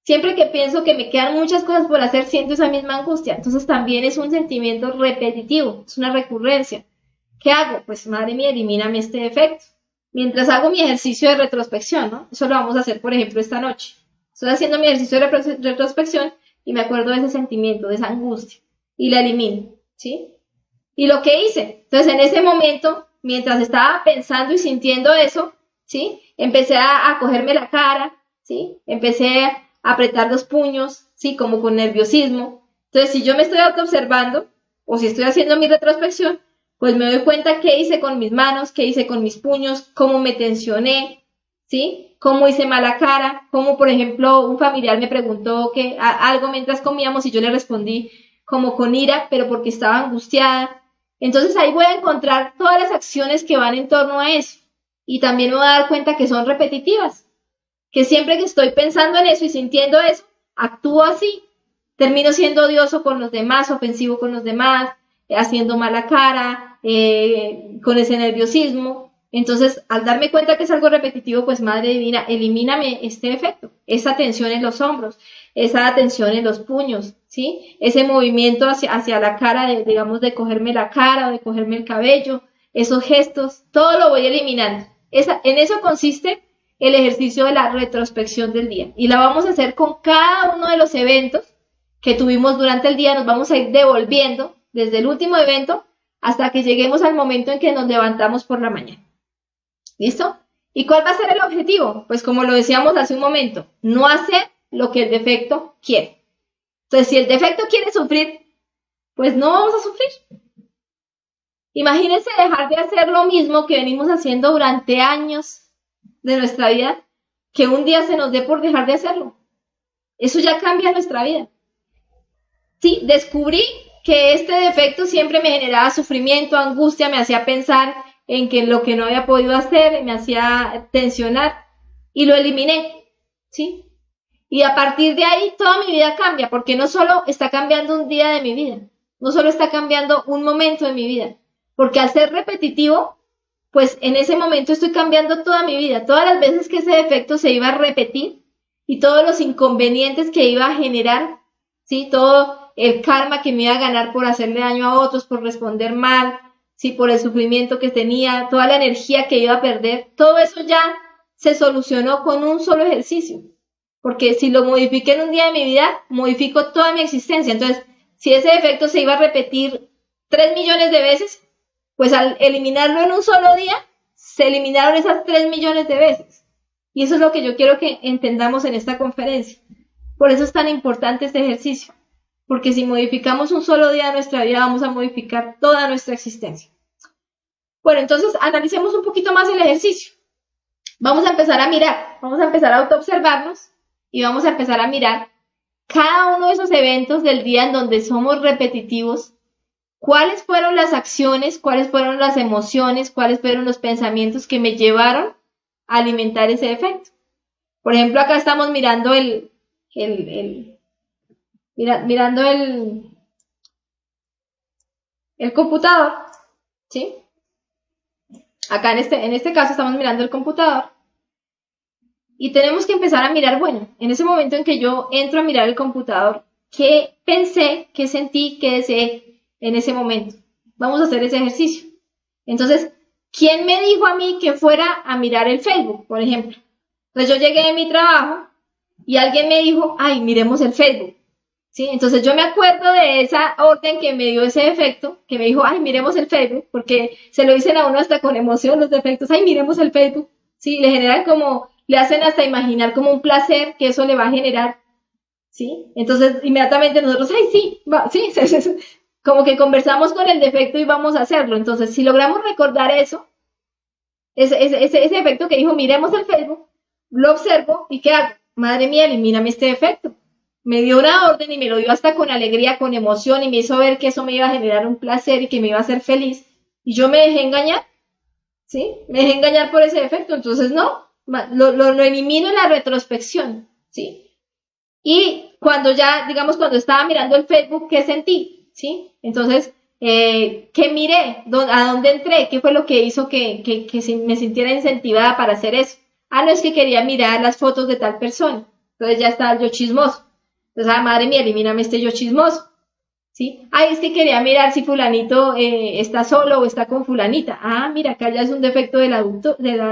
Siempre que pienso que me quedan muchas cosas por hacer, siento esa misma angustia. Entonces, también es un sentimiento repetitivo, es una recurrencia. ¿Qué hago? Pues, madre mía, elimíname este defecto. Mientras hago mi ejercicio de retrospección, ¿no? Eso lo vamos a hacer, por ejemplo, esta noche. Estoy haciendo mi ejercicio de retrospección y me acuerdo de ese sentimiento, de esa angustia, y la elimino, ¿sí? Y lo que hice, entonces en ese momento, mientras estaba pensando y sintiendo eso, ¿sí? Empecé a cogerme la cara, ¿sí? Empecé a apretar los puños, ¿sí? Como con nerviosismo. Entonces, si yo me estoy autoobservando, o si estoy haciendo mi retrospección, pues me doy cuenta qué hice con mis manos, qué hice con mis puños, cómo me tensioné, ¿sí? Cómo hice mala cara, cómo, por ejemplo, un familiar me preguntó algo mientras comíamos y yo le respondí como con ira, pero porque estaba angustiada. Entonces ahí voy a encontrar todas las acciones que van en torno a eso. Y también me voy a dar cuenta que son repetitivas, que siempre que estoy pensando en eso y sintiendo eso, actúo así. Termino siendo odioso con los demás, ofensivo con los demás, haciendo mala cara, con ese nerviosismo. Entonces, al darme cuenta que es algo repetitivo, pues Madre Divina, elimíname este efecto, esa tensión en los hombros, esa tensión en los puños, ¿sí? Ese movimiento hacia la cara, de cogerme la cara o de cogerme el cabello, esos gestos, todo lo voy eliminando. En eso consiste el ejercicio de la retrospección del día. Y la vamos a hacer con cada uno de los eventos que tuvimos durante el día, nos vamos a ir devolviendo desde el último evento hasta que lleguemos al momento en que nos levantamos por la mañana. ¿Listo? ¿Y cuál va a ser el objetivo? Pues como lo decíamos hace un momento, no hacer lo que el defecto quiere. Entonces, si el defecto quiere sufrir, pues no vamos a sufrir. Imagínense dejar de hacer lo mismo que venimos haciendo durante años de nuestra vida, que un día se nos dé por dejar de hacerlo. Eso ya cambia nuestra vida. Sí, descubrí que este defecto siempre me generaba sufrimiento, angustia, me hacía pensar en que lo que no había podido hacer, me hacía tensionar y lo eliminé, ¿sí? Y a partir de ahí toda mi vida cambia, porque no solo está cambiando un día de mi vida, no solo está cambiando un momento de mi vida, porque al ser repetitivo, pues en ese momento estoy cambiando toda mi vida, todas las veces que ese defecto se iba a repetir y todos los inconvenientes que iba a generar, ¿sí? Todo el karma que me iba a ganar por hacerle daño a otros, por responder mal, ¿sí? Por el sufrimiento que tenía, toda la energía que iba a perder, todo eso ya se solucionó con un solo ejercicio. Porque si lo modifiqué en un día de mi vida, modifico toda mi existencia. Entonces, si ese defecto se iba a repetir 3 millones de veces, pues al eliminarlo en un solo día, se eliminaron esas 3 millones de veces. Y eso es lo que yo quiero que entendamos en esta conferencia. Por eso es tan importante este ejercicio. Porque si modificamos un solo día de nuestra vida, vamos a modificar toda nuestra existencia. Bueno, entonces analicemos un poquito más el ejercicio. Vamos a empezar a mirar, vamos a empezar a autoobservarnos y vamos a empezar a mirar cada uno de esos eventos del día en donde somos repetitivos. ¿Cuáles fueron las acciones, cuáles fueron las emociones, cuáles fueron los pensamientos que me llevaron a alimentar ese defecto? Por ejemplo, acá estamos mirando mirando el computador, ¿sí? Acá en este caso estamos mirando el computador y tenemos que empezar a mirar, bueno, en ese momento en que yo entro a mirar el computador, ¿qué pensé, qué sentí, qué deseé en ese momento? Vamos a hacer ese ejercicio. Entonces, ¿quién me dijo a mí que fuera a mirar el Facebook, por ejemplo? Entonces yo llegué de mi trabajo y alguien me dijo, ay, miremos el Facebook. ¿Sí? Entonces yo me acuerdo de esa orden que me dio ese efecto, que me dijo, ay, miremos el Facebook, porque se lo dicen a uno hasta con emoción los defectos, ay, miremos el Facebook. Sí, le generan como, le hacen hasta imaginar como un placer que eso le va a generar. ¿Sí? Entonces inmediatamente nosotros, ay, sí, va, sí, como que conversamos con el defecto y vamos a hacerlo. Entonces, si logramos recordar eso, ese efecto que dijo, miremos el Facebook, lo observo y ¿qué hago? Madre mía, elimíname este defecto. Me dio una orden y me lo dio hasta con alegría, con emoción y me hizo ver que eso me iba a generar un placer y que me iba a hacer feliz. Y yo me dejé engañar, ¿sí? Me dejé engañar por ese defecto. Entonces, no, lo elimino en la retrospección, ¿sí? Y cuando ya, digamos, cuando estaba mirando el Facebook, ¿qué sentí? ¿Sí? Entonces, ¿qué miré? ¿A dónde entré? ¿Qué fue lo que hizo que me sintiera incentivada para hacer eso? Ah, no, es que quería mirar las fotos de tal persona. Entonces ya estaba yo chismoso. Entonces, ah, madre mía, elimíname este yo chismoso. ¿Sí? Ay, es que quería mirar si fulanito está solo o está con fulanita. Ah, mira, acá ya es un defecto de la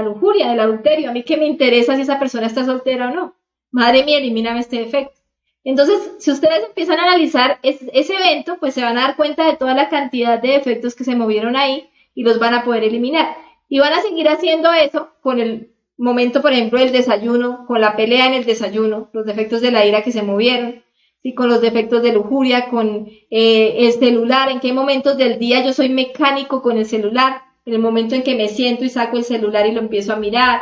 lujuria, del adulterio. A mí qué me interesa si esa persona está soltera o no. Madre mía, elimíname este defecto. Entonces, si ustedes empiezan a analizar ese evento, pues se van a dar cuenta de toda la cantidad de defectos que se movieron ahí y los van a poder eliminar. Y van a seguir haciendo eso con el momento, por ejemplo, del desayuno, con la pelea en el desayuno, los defectos de la ira que se movieron, ¿sí? Con los defectos de lujuria, con el celular, en qué momentos del día yo soy mecánico con el celular, en el momento en que me siento y saco el celular y lo empiezo a mirar,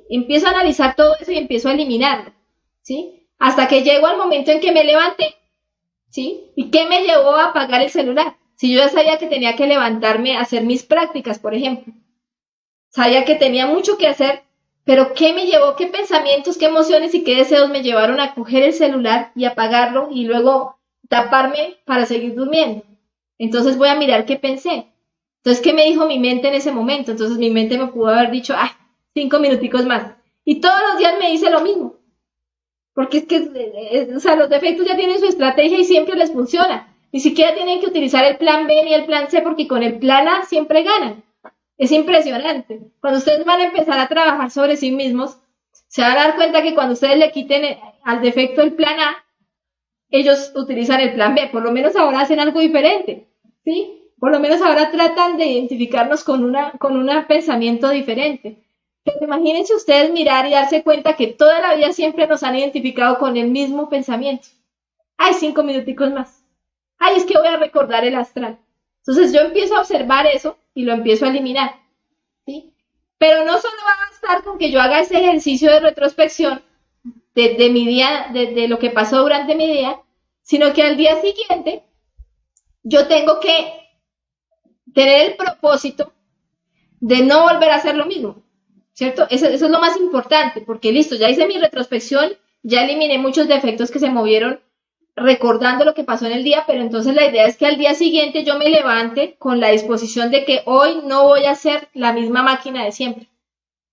empiezo a analizar todo eso y empiezo a eliminarlo, ¿sí? Hasta que llego al momento en que me levanté, ¿sí? ¿Y qué me llevó a apagar el celular? Si yo ya sabía que tenía que levantarme a hacer mis prácticas, por ejemplo. Sabía que tenía mucho que hacer, pero ¿qué me llevó? ¿Qué pensamientos, qué emociones y qué deseos me llevaron a coger el celular y apagarlo y luego taparme para seguir durmiendo? Entonces voy a mirar qué pensé. Entonces, ¿qué me dijo mi mente en ese momento? Entonces mi mente me pudo haber dicho, 5 minuticos más. Y todos los días me dice lo mismo. Porque es que, o sea, los defectos ya tienen su estrategia y siempre les funciona. Ni siquiera tienen que utilizar el plan B ni el plan C porque con el plan A siempre ganan. Es impresionante. Cuando ustedes van a empezar a trabajar sobre sí mismos, se van a dar cuenta que cuando ustedes le quiten al defecto el plan A, ellos utilizan el plan B. Por lo menos ahora hacen algo diferente, ¿sí? Por lo menos ahora tratan de identificarnos con un pensamiento diferente. Pero imagínense ustedes mirar y darse cuenta que toda la vida siempre nos han identificado con el mismo pensamiento. Ay, 5 minuticos más. Ay, es que voy a recordar el astral. Entonces yo empiezo a observar eso y lo empiezo a eliminar, ¿sí? Pero no solo va a bastar con que yo haga ese ejercicio de retrospección de mi día, de lo que pasó durante mi día, sino que al día siguiente yo tengo que tener el propósito de no volver a hacer lo mismo, ¿cierto? Eso es lo más importante, porque listo, ya hice mi retrospección, ya eliminé muchos defectos que se movieron recordando lo que pasó en el día, pero entonces la idea es que al día siguiente yo me levante con la disposición de que hoy no voy a hacer la misma máquina de siempre,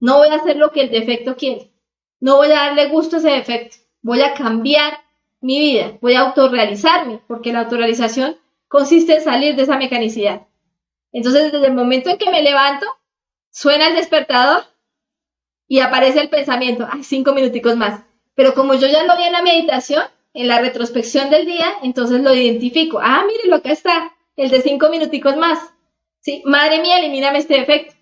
no voy a hacer lo que el defecto quiere, no voy a darle gusto a ese defecto, voy a cambiar mi vida, voy a autorrealizarme, porque la autorrealización consiste en salir de esa mecanicidad. Entonces, desde el momento en que me levanto, suena el despertador y aparece el pensamiento, ay, 5 minuticos más. Pero como yo ya lo vi en la meditación, en la retrospección del día, entonces lo identifico. Ah, mírenlo, acá está, el de 5 minuticos más. ¿Sí? Madre mía, elimíname este defecto.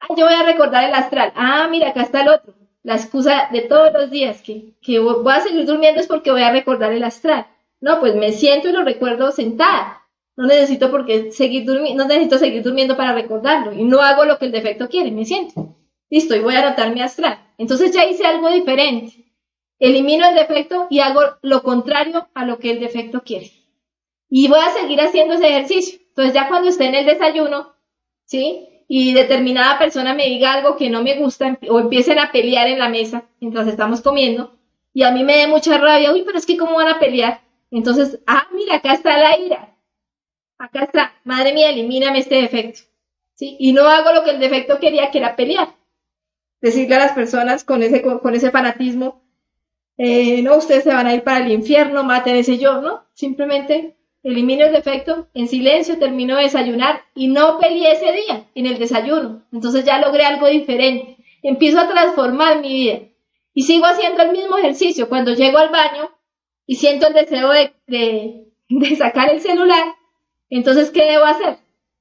Ah, yo voy a recordar el astral. Ah, mira, acá está el otro. La excusa de todos los días que voy a seguir durmiendo es porque voy a recordar el astral. No, pues me siento y lo recuerdo sentada. No necesito seguir durmiendo para recordarlo. Y no hago lo que el defecto quiere, me siento. Listo, y voy a anotar mi astral. Entonces ya hice algo diferente. Elimino el defecto y hago lo contrario a lo que el defecto quiere. Y voy a seguir haciendo ese ejercicio. Entonces ya cuando esté en el desayuno, ¿sí? Y determinada persona me diga algo que no me gusta o empiecen a pelear en la mesa mientras estamos comiendo y a mí me dé mucha rabia, uy, pero es que ¿cómo van a pelear? Entonces, ah, mira, acá está la ira. Acá está, madre mía, elimíname este defecto. ¿Sí? Y no hago lo que el defecto quería, que era pelear. Decirle a las personas con ese fanatismo, no, ustedes se van a ir para el infierno, maten ese yo, ¿no? Simplemente elimino el defecto, en silencio, termino de desayunar y no peleé ese día en el desayuno. Entonces ya logré algo diferente. Empiezo a transformar mi vida. Y sigo haciendo el mismo ejercicio. Cuando llego al baño y siento el deseo de sacar el celular, entonces, ¿qué debo hacer?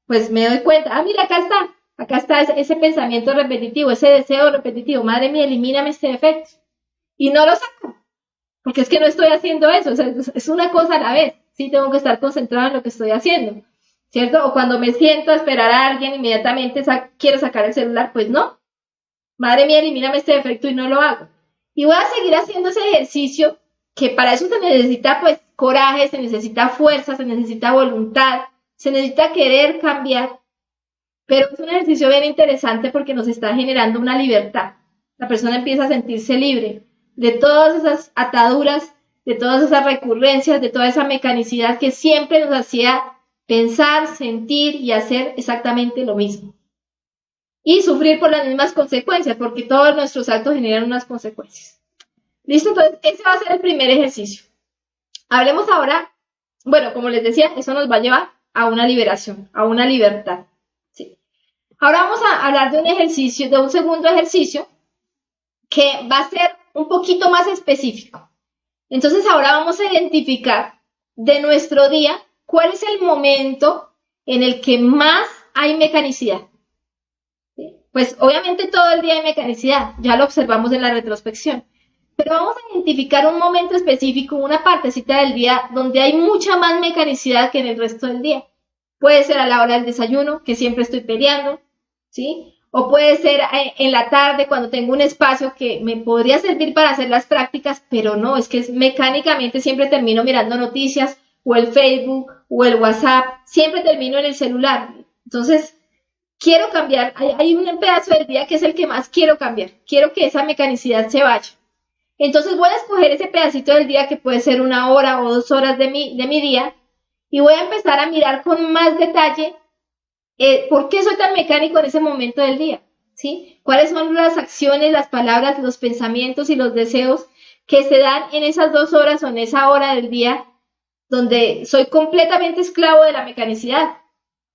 Pues me doy cuenta, ah, mira, acá está ese pensamiento repetitivo, ese deseo repetitivo, madre mía, elimíname este defecto. Y no lo saco, porque es que no estoy haciendo eso, o sea, es una cosa a la vez, sí tengo que estar concentrado en lo que estoy haciendo, ¿cierto? O cuando me siento a esperar a alguien, inmediatamente quiero sacar el celular, pues no, madre mía, elimíname este defecto y no lo hago. Y voy a seguir haciendo ese ejercicio, que para eso se necesita pues coraje, se necesita fuerza, se necesita voluntad, se necesita querer cambiar, pero es un ejercicio bien interesante porque nos está generando una libertad. La persona empieza a sentirse libre de todas esas ataduras, de todas esas recurrencias, de toda esa mecanicidad que siempre nos hacía pensar, sentir y hacer exactamente lo mismo. Y sufrir por las mismas consecuencias, porque todos nuestros actos generan unas consecuencias. ¿Listo? Entonces, ese va a ser el primer ejercicio. Hablemos ahora, bueno, como les decía, eso nos va a llevar a una liberación, a una libertad. ¿Sí? Ahora vamos a hablar de un ejercicio, de un segundo ejercicio, que va a ser un poquito más específico. Entonces, ahora vamos a identificar de nuestro día cuál es el momento en el que más hay mecanicidad. ¿Sí? Pues obviamente todo el día hay mecanicidad, ya lo observamos en la retrospección. Pero vamos a identificar un momento específico, una partecita del día donde hay mucha más mecanicidad que en el resto del día. Puede ser a la hora del desayuno, que siempre estoy peleando, ¿sí? O puede ser en la tarde cuando tengo un espacio que me podría servir para hacer las prácticas, pero no, es que mecánicamente siempre termino mirando noticias o el Facebook o el WhatsApp, siempre termino en el celular. Entonces, quiero cambiar, hay un pedazo del día que es el que más quiero cambiar, quiero que esa mecanicidad se vaya. Entonces voy a escoger ese pedacito del día que puede ser 1 hora o 2 horas de mi día y voy a empezar a mirar con más detalle por qué soy tan mecánico en ese momento del día, ¿sí? ¿Cuáles son las acciones, las palabras, los pensamientos y los deseos que se dan en esas 2 horas o en esa hora del día donde soy completamente esclavo de la mecanicidad?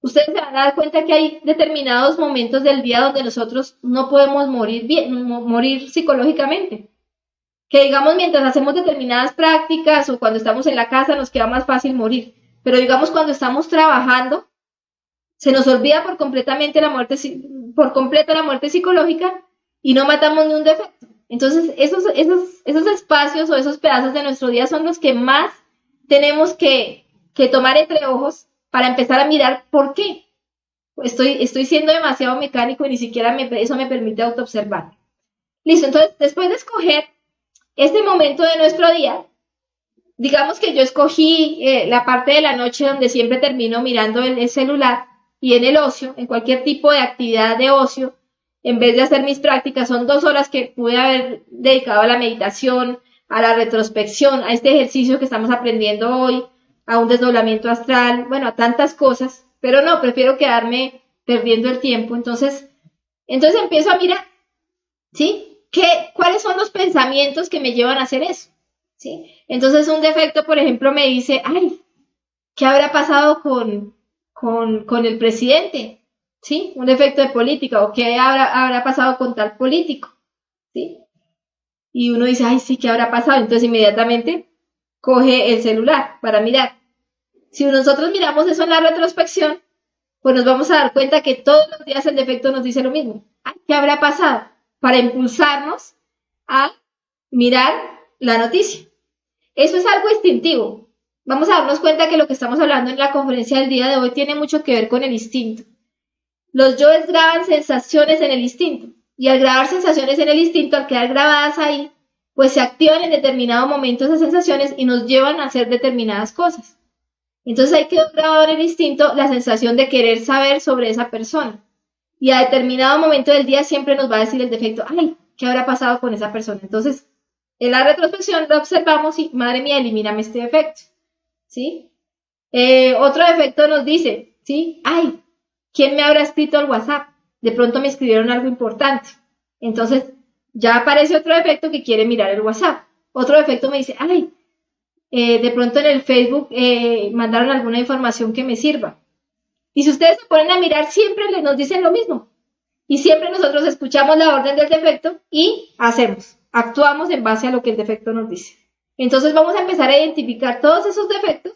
Ustedes se van a dar cuenta que hay determinados momentos del día donde nosotros no podemos morir psicológicamente. Que digamos mientras hacemos determinadas prácticas o cuando estamos en la casa nos queda más fácil morir, pero digamos cuando estamos trabajando se nos olvida por completo la muerte psicológica y no matamos ni un defecto. Entonces esos espacios o esos pedazos de nuestro día son los que más tenemos que tomar entre ojos para empezar a mirar por qué. Estoy siendo demasiado mecánico y ni siquiera eso me permite autoobservar. Listo, entonces, después de escoger este momento de nuestro día, digamos que yo escogí la parte de la noche donde siempre termino mirando el celular, y en el ocio, en cualquier tipo de actividad de ocio, en vez de hacer mis prácticas, son 2 horas que pude haber dedicado a la meditación, a la retrospección, a este ejercicio que estamos aprendiendo hoy, a un desdoblamiento astral, bueno, a tantas cosas, pero no, prefiero quedarme perdiendo el tiempo. Entonces empiezo a mirar, ¿sí? ¿Cuáles son los pensamientos que me llevan a hacer eso? ¿Sí? Entonces un defecto, por ejemplo, me dice, ay, ¿qué habrá pasado con el presidente? ¿Sí? Un defecto de política, o ¿qué habrá pasado con tal político? ¿Sí? Y uno dice, ay, sí, ¿qué habrá pasado? Entonces inmediatamente coge el celular para mirar. Si nosotros miramos eso en la retrospección, pues nos vamos a dar cuenta que todos los días el defecto nos dice lo mismo. Ay, ¿qué habrá pasado? Para impulsarnos a mirar la noticia. Eso es algo instintivo. Vamos a darnos cuenta que lo que estamos hablando en la conferencia del día de hoy tiene mucho que ver con el instinto. Los yoes graban sensaciones en el instinto, y al grabar sensaciones en el instinto, al quedar grabadas ahí, pues se activan en determinado momento esas sensaciones y nos llevan a hacer determinadas cosas. Entonces ahí quedó grabado en el instinto la sensación de querer saber sobre esa persona. Y a determinado momento del día siempre nos va a decir el defecto, ay, ¿qué habrá pasado con esa persona? Entonces, en la retrospección lo observamos y, madre mía, elimíname este defecto, ¿sí? Otro defecto nos dice, ¿sí? Ay, ¿quién me habrá escrito al WhatsApp? De pronto me escribieron algo importante. Entonces, ya aparece otro defecto que quiere mirar el WhatsApp. Otro defecto me dice, ay, de pronto en el Facebook mandaron alguna información que me sirva. Y si ustedes se ponen a mirar, siempre nos dicen lo mismo. Y siempre nosotros escuchamos la orden del defecto y actuamos en base a lo que el defecto nos dice. Entonces vamos a empezar a identificar todos esos defectos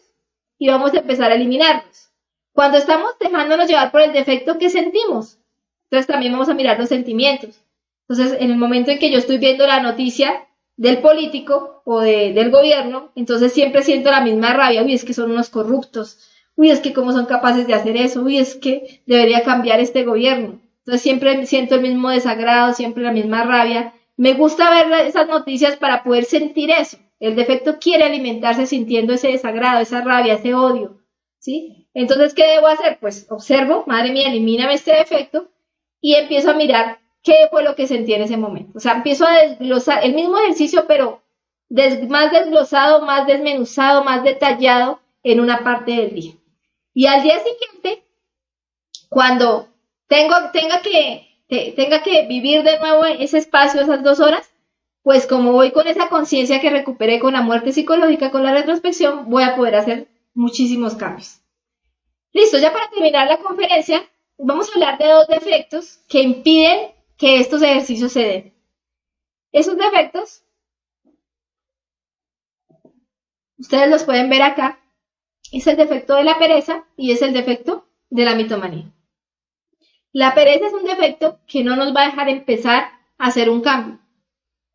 y vamos a empezar a eliminarlos. Cuando estamos dejándonos llevar por el defecto, ¿qué sentimos? Entonces también vamos a mirar los sentimientos. Entonces, en el momento en que yo estoy viendo la noticia del político o del gobierno, entonces siempre siento la misma rabia. Uy, es que son unos corruptos. Uy, es que cómo son capaces de hacer eso. Uy, es que debería cambiar este gobierno. Entonces siempre siento el mismo desagrado, siempre la misma rabia. Me gusta ver esas noticias para poder sentir eso. El defecto quiere alimentarse sintiendo ese desagrado, esa rabia, ese odio, ¿sí? Entonces, ¿qué debo hacer? Pues observo, madre mía, elimíname este defecto y empiezo a mirar qué fue lo que sentí en ese momento. O sea, empiezo a desglosar el mismo ejercicio, pero más desglosado, más desmenuzado, más detallado en una parte del día. Y al día siguiente, cuando tenga que vivir de nuevo ese espacio, esas 2 horas, pues como voy con esa conciencia que recuperé con la muerte psicológica, con la retrospección, voy a poder hacer muchísimos cambios. Listo, ya para terminar la conferencia, vamos a hablar de 2 defectos que impiden que estos ejercicios se den. Esos defectos, ustedes los pueden ver acá, es el defecto de la pereza y es el defecto de la mitomanía. La pereza es un defecto que no nos va a dejar empezar a hacer un cambio,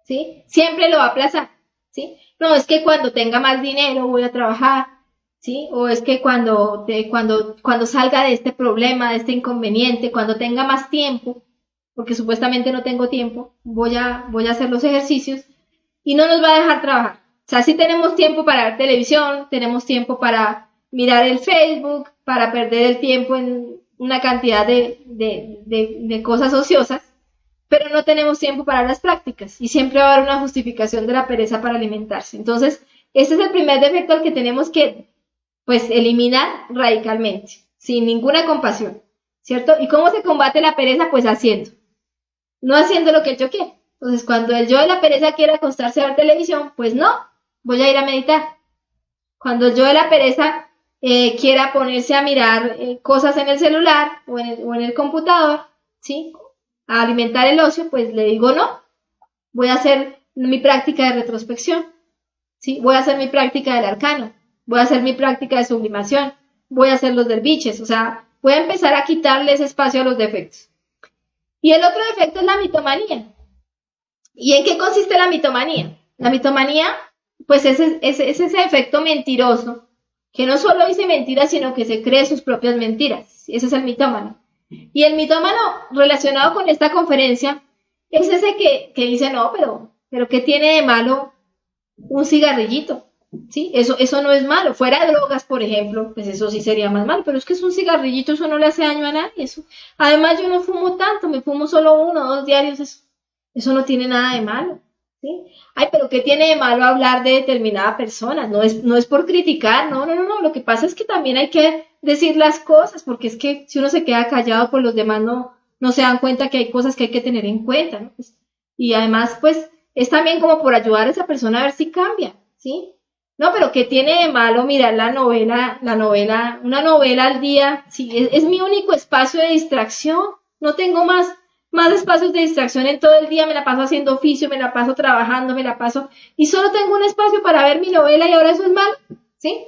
¿sí? Siempre lo va a aplazar, ¿sí? No, es que cuando tenga más dinero voy a trabajar, ¿sí? O es que cuando salga de este problema, de este inconveniente, cuando tenga más tiempo, porque supuestamente no tengo tiempo, voy a hacer los ejercicios y no nos va a dejar trabajar. O sea, sí tenemos tiempo para ver televisión, tenemos tiempo para mirar el Facebook, para perder el tiempo en una cantidad de cosas ociosas, pero no tenemos tiempo para las prácticas y siempre va a haber una justificación de la pereza para alimentarse. Entonces, este es el primer defecto al que tenemos que, pues, eliminar radicalmente, sin ninguna compasión, ¿cierto? ¿Y cómo se combate la pereza? Pues haciendo, no haciendo lo que yo quiero. Entonces, cuando el yo de la pereza quiere acostarse a ver televisión, pues no, voy a ir a meditar. Cuando el yo de la pereza quiera ponerse a mirar cosas en el celular o en el computador, ¿sí? A alimentar el ocio, pues le digo no, voy a hacer mi práctica de retrospección, ¿sí? Voy a hacer mi práctica del arcano, voy a hacer mi práctica de sublimación, voy a hacer los derviches, o sea, voy a empezar a quitarle ese espacio a los defectos. Y el otro defecto es la mitomanía. ¿Y en qué consiste la mitomanía? La mitomanía pues es ese efecto mentiroso, que no solo dice mentiras, sino que se cree sus propias mentiras. Ese es el mitómano. Y el mitómano relacionado con esta conferencia es ese que dice, no, pero ¿qué tiene de malo un cigarrillito? ¿Sí? Eso no es malo. Fuera de drogas, por ejemplo, pues eso sí sería más malo, pero es que es un cigarrillito, eso no le hace daño a nadie. Eso. Además, yo no fumo tanto, me fumo solo 1 o 2 diarios, eso no tiene nada de malo. ¿Sí? Ay, pero ¿qué tiene de malo hablar de determinada persona? No es por criticar, no. Lo que pasa es que también hay que decir las cosas, porque es que si uno se queda callado, pues los demás no se dan cuenta que hay cosas que hay que tener en cuenta, ¿no? Pues, y además, pues, es también como por ayudar a esa persona a ver si cambia, ¿sí? No, pero ¿qué tiene de malo mirar una novela al día? Sí, es mi único espacio de distracción, no tengo más espacios de distracción en todo el día, me la paso haciendo oficio, me la paso trabajando, y solo tengo un espacio para ver mi novela y ahora eso es malo, ¿sí?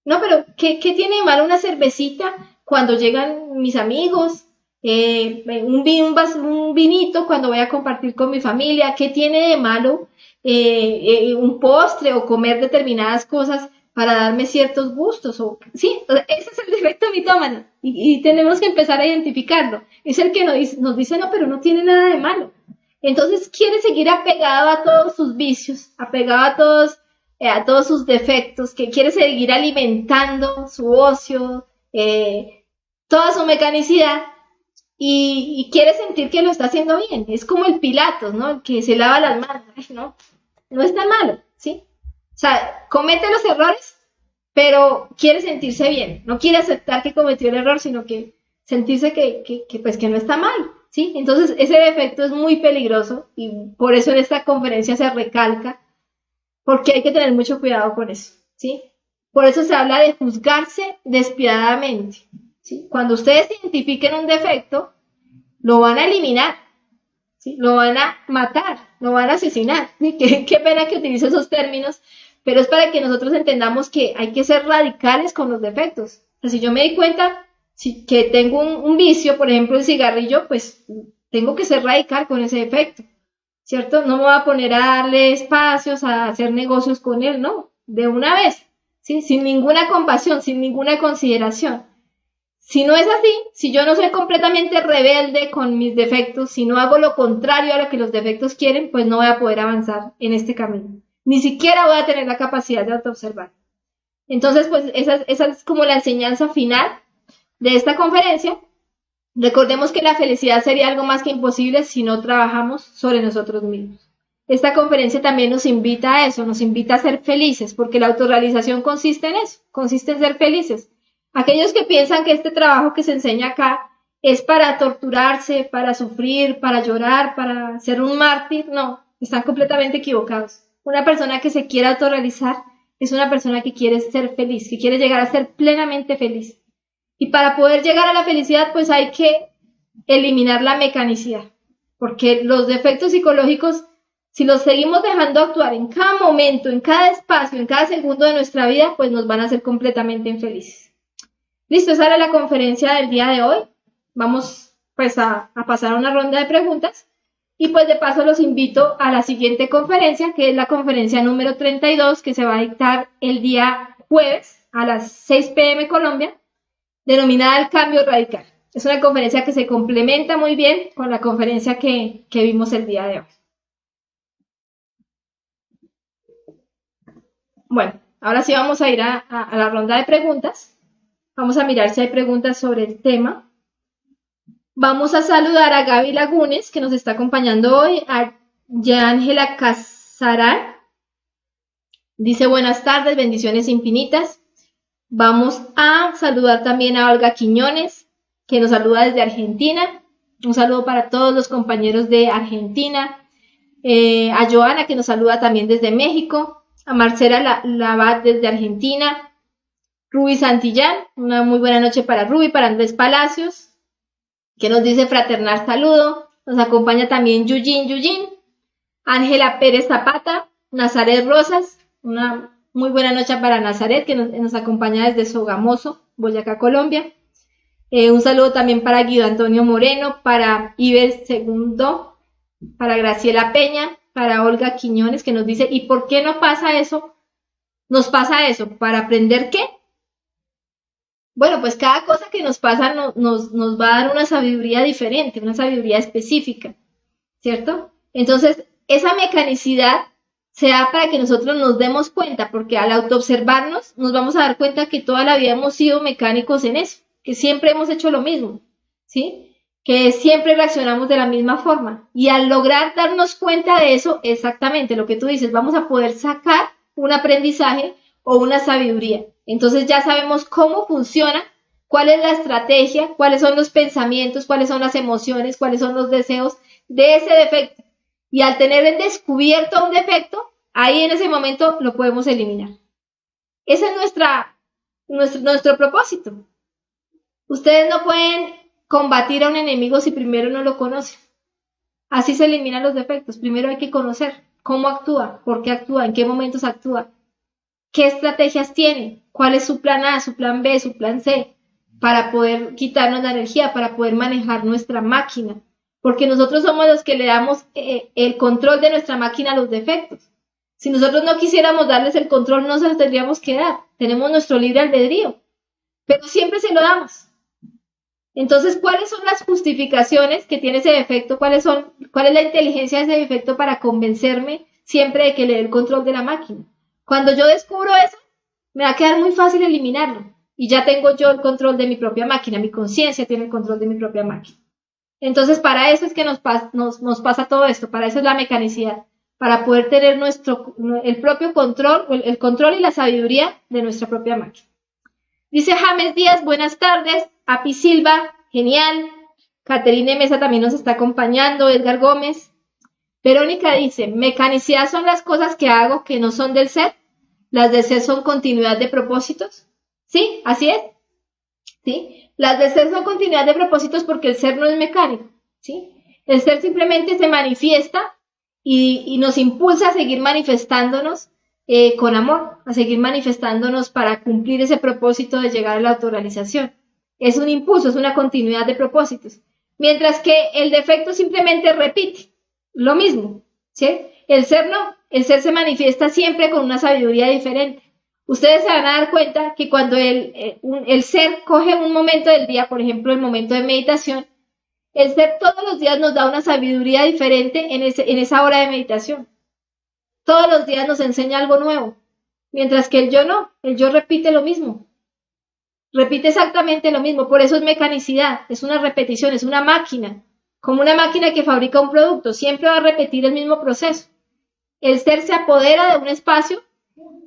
No, pero ¿qué tiene de malo una cervecita cuando llegan mis amigos? Un vinito cuando voy a compartir con mi familia, ¿qué tiene de malo un postre o comer determinadas cosas para darme ciertos gustos? Sí, ese es el defecto mitómano y tenemos que empezar a identificarlo. Es el que nos dice, no, pero no tiene nada de malo. Entonces quiere seguir apegado a todos sus vicios, apegado a todos sus defectos, que quiere seguir alimentando su ocio, toda su mecanicidad, y quiere sentir que lo está haciendo bien. Es como el Pilatos, ¿no? Que se lava las manos. Ay, no es tan malo, ¿sí? O sea, comete los errores, pero quiere sentirse bien. No quiere aceptar que cometió el error, sino que sentirse pues, que no está mal, ¿sí? Entonces, ese defecto es muy peligroso y por eso en esta conferencia se recalca, porque hay que tener mucho cuidado con eso, ¿sí? Por eso se habla de juzgarse despiadadamente, ¿sí? Cuando ustedes identifiquen un defecto, lo van a eliminar, ¿sí? Lo van a matar, lo van a asesinar, ¿sí? Qué pena que utilice esos términos, pero es para que nosotros entendamos que hay que ser radicales con los defectos. O sea, si yo me di cuenta que tengo un vicio, por ejemplo el cigarrillo, pues tengo que ser radical con ese defecto, ¿cierto? No me voy a poner a darle espacios, a hacer negocios con él, no, de una vez, ¿sí? Sin ninguna compasión, sin ninguna consideración. Si no es así, si yo no soy completamente rebelde con mis defectos, si no hago lo contrario a lo que los defectos quieren, pues no voy a poder avanzar en este camino. Ni siquiera voy a tener la capacidad de autoobservar. Entonces, pues esa es como la enseñanza final de esta conferencia. Recordemos que la felicidad sería algo más que imposible si no trabajamos sobre nosotros mismos. Esta conferencia también nos invita a eso, nos invita a ser felices, porque la autorrealización consiste en eso, consiste en ser felices. Aquellos que piensan que este trabajo que se enseña acá es para torturarse, para sufrir, para llorar, para ser un mártir, no, están completamente equivocados. Una persona que se quiere autorrealizar es una persona que quiere ser feliz, que quiere llegar a ser plenamente feliz. Y para poder llegar a la felicidad, pues hay que eliminar la mecanicidad, porque los defectos psicológicos, si los seguimos dejando actuar en cada momento, en cada espacio, en cada segundo de nuestra vida, pues nos van a hacer completamente infelices. Listo, esa era la conferencia del día de hoy. Vamos pues a pasar a una ronda de preguntas y pues de paso los invito a la siguiente conferencia, que es la conferencia número 32, que se va a dictar el día jueves a las 6 p.m. Colombia, denominada El Cambio Radical. Es una conferencia que se complementa muy bien con la conferencia que vimos el día de hoy. Bueno, ahora sí vamos a ir a la ronda de preguntas. Vamos a mirar si hay preguntas sobre el tema. Vamos a saludar a Gaby Lagunes, que nos está acompañando hoy, a Yángela Casarán. Dice buenas tardes, bendiciones infinitas. Vamos a saludar también a Olga Quiñones, que nos saluda desde Argentina. Un saludo para todos los compañeros de Argentina. A Joana, que nos saluda también desde México. A Marcela Labat desde Argentina. Ruby Santillán, una muy buena noche para Ruby, para Andrés Palacios, que nos dice fraternal saludo. Nos acompaña también Yuyin. Ángela Pérez Zapata, Nazaret Rosas, una muy buena noche para Nazaret, que nos acompaña desde Sogamoso, Boyacá, Colombia. Un saludo también para Guido Antonio Moreno, para Iber Segundo, para Graciela Peña, para Olga Quiñones, que nos dice, ¿y por qué no pasa eso? ¿Nos pasa eso? ¿Para aprender qué? Bueno, pues cada cosa que nos pasa nos va a dar una sabiduría diferente, una sabiduría específica, ¿cierto? Entonces, esa mecanicidad se da para que nosotros nos demos cuenta, porque al autoobservarnos nos vamos a dar cuenta que toda la vida hemos sido mecánicos en eso, que siempre hemos hecho lo mismo, ¿sí? Que siempre reaccionamos de la misma forma. Y al lograr darnos cuenta de eso, exactamente lo que tú dices, vamos a poder sacar un aprendizaje o una sabiduría. Entonces ya sabemos cómo funciona, cuál es la estrategia, cuáles son los pensamientos, cuáles son las emociones, cuáles son los deseos de ese defecto. Y al tener descubierto un defecto, ahí en ese momento lo podemos eliminar. Ese es nuestro propósito. Ustedes no pueden combatir a un enemigo si primero no lo conocen. Así se eliminan los defectos. Primero hay que conocer cómo actúa, por qué actúa, en qué momentos actúa, qué estrategias tiene, cuál es su plan A, su plan B, su plan C, para poder quitarnos la energía, para poder manejar nuestra máquina. Porque nosotros somos los que le damos el control de nuestra máquina a los defectos. Si nosotros no quisiéramos darles el control, no se lo tendríamos que dar. Tenemos nuestro libre albedrío, pero siempre se lo damos. Entonces, ¿cuáles son las justificaciones que tiene ese defecto? ¿Cuál es la inteligencia de ese defecto para convencerme siempre de que le dé el control de la máquina? Cuando yo descubro eso, me va a quedar muy fácil eliminarlo. Y ya tengo yo el control de mi propia máquina, mi conciencia tiene el control de mi propia máquina. Entonces, para eso es que nos pasa todo esto, para eso es la mecanicidad, para poder tener el propio control, el control y la sabiduría de nuestra propia máquina. Dice James Díaz, buenas tardes. Api Silva, genial. Caterine Mesa también nos está acompañando. Edgar Gómez. Verónica dice, mecanicidad son las cosas que hago que no son del ser. Las del ser son continuidad de propósitos. ¿Sí? ¿Así es? ¿Sí? Las del ser son continuidad de propósitos porque el ser no es mecánico. ¿Sí? El ser simplemente se manifiesta y nos impulsa a seguir manifestándonos con amor, a seguir manifestándonos para cumplir ese propósito de llegar a la autorrealización. Es un impulso, es una continuidad de propósitos. Mientras que el defecto simplemente repite lo mismo, ¿sí? El ser no, el ser se manifiesta siempre con una sabiduría diferente. Ustedes se van a dar cuenta que cuando el ser coge un momento del día, por ejemplo, el momento de meditación, el ser todos los días nos da una sabiduría diferente en esa hora de meditación. Todos los días nos enseña algo nuevo, mientras que el yo no, el yo repite lo mismo. Repite exactamente lo mismo, por eso es mecanicidad, es una repetición, es una máquina, como una máquina que fabrica un producto, siempre va a repetir el mismo proceso. El ser se apodera de un espacio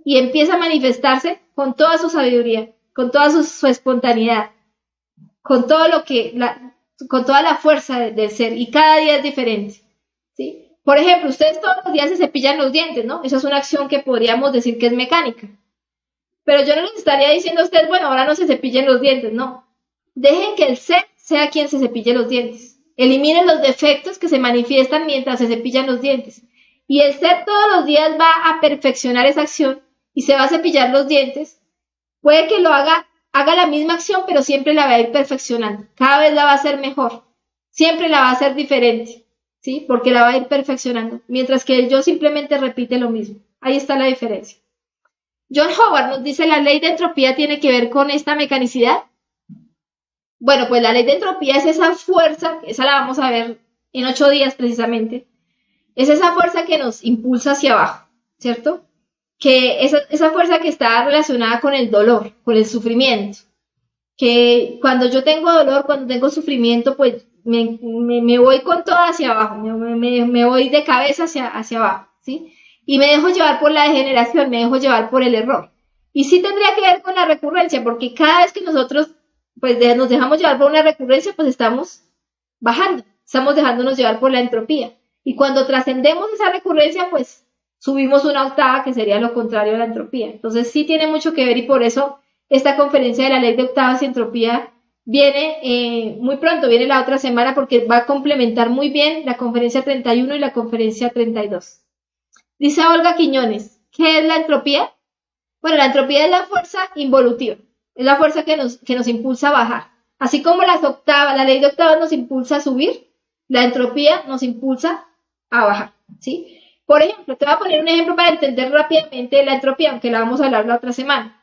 y empieza a manifestarse con toda su sabiduría, con toda su espontaneidad, con todo con toda la fuerza del ser, y cada día es diferente, ¿sí? Por ejemplo, ustedes todos los días se cepillan los dientes, ¿no? Esa es una acción que podríamos decir que es mecánica. Pero yo no les estaría diciendo a ustedes, bueno, ahora no se cepillen los dientes, no. Dejen que el ser sea quien se cepille los dientes. Eliminen los defectos que se manifiestan mientras se cepillan los dientes. Y el ser todos los días va a perfeccionar esa acción y se va a cepillar los dientes. Puede que lo haga la misma acción, pero siempre la va a ir perfeccionando. Cada vez la va a hacer mejor. Siempre la va a hacer diferente, ¿sí? Porque la va a ir perfeccionando. Mientras que el yo simplemente repite lo mismo. Ahí está la diferencia. John Howard nos dice, ¿la ley de entropía tiene que ver con esta mecanicidad? Bueno, pues la ley de entropía es esa fuerza, esa la vamos a ver en 8 días precisamente, es esa fuerza que nos impulsa hacia abajo, ¿cierto? Que esa fuerza que está relacionada con el dolor, con el sufrimiento, que cuando yo tengo dolor, cuando tengo sufrimiento, pues me voy con todo hacia abajo, me voy de cabeza hacia abajo, ¿sí? Y me dejo llevar por la degeneración, me dejo llevar por el error. Y sí tendría que ver con la recurrencia, porque cada vez que nosotros pues nos dejamos llevar por una recurrencia, pues estamos bajando, estamos dejándonos llevar por la entropía. Y cuando trascendemos esa recurrencia, pues subimos una octava, que sería lo contrario de la entropía. Entonces sí tiene mucho que ver, y por eso esta conferencia de la ley de octavas y entropía viene muy pronto, viene la otra semana, porque va a complementar muy bien la conferencia 31 y la conferencia 32. Dice Olga Quiñones, ¿qué es la entropía? Bueno, la entropía es la fuerza involutiva, es la fuerza que nos impulsa a bajar. Así como la ley de octavas nos impulsa a subir, la entropía nos impulsa a bajar, ¿sí? Por ejemplo, te voy a poner un ejemplo para entender rápidamente la entropía, aunque la vamos a hablar la otra semana,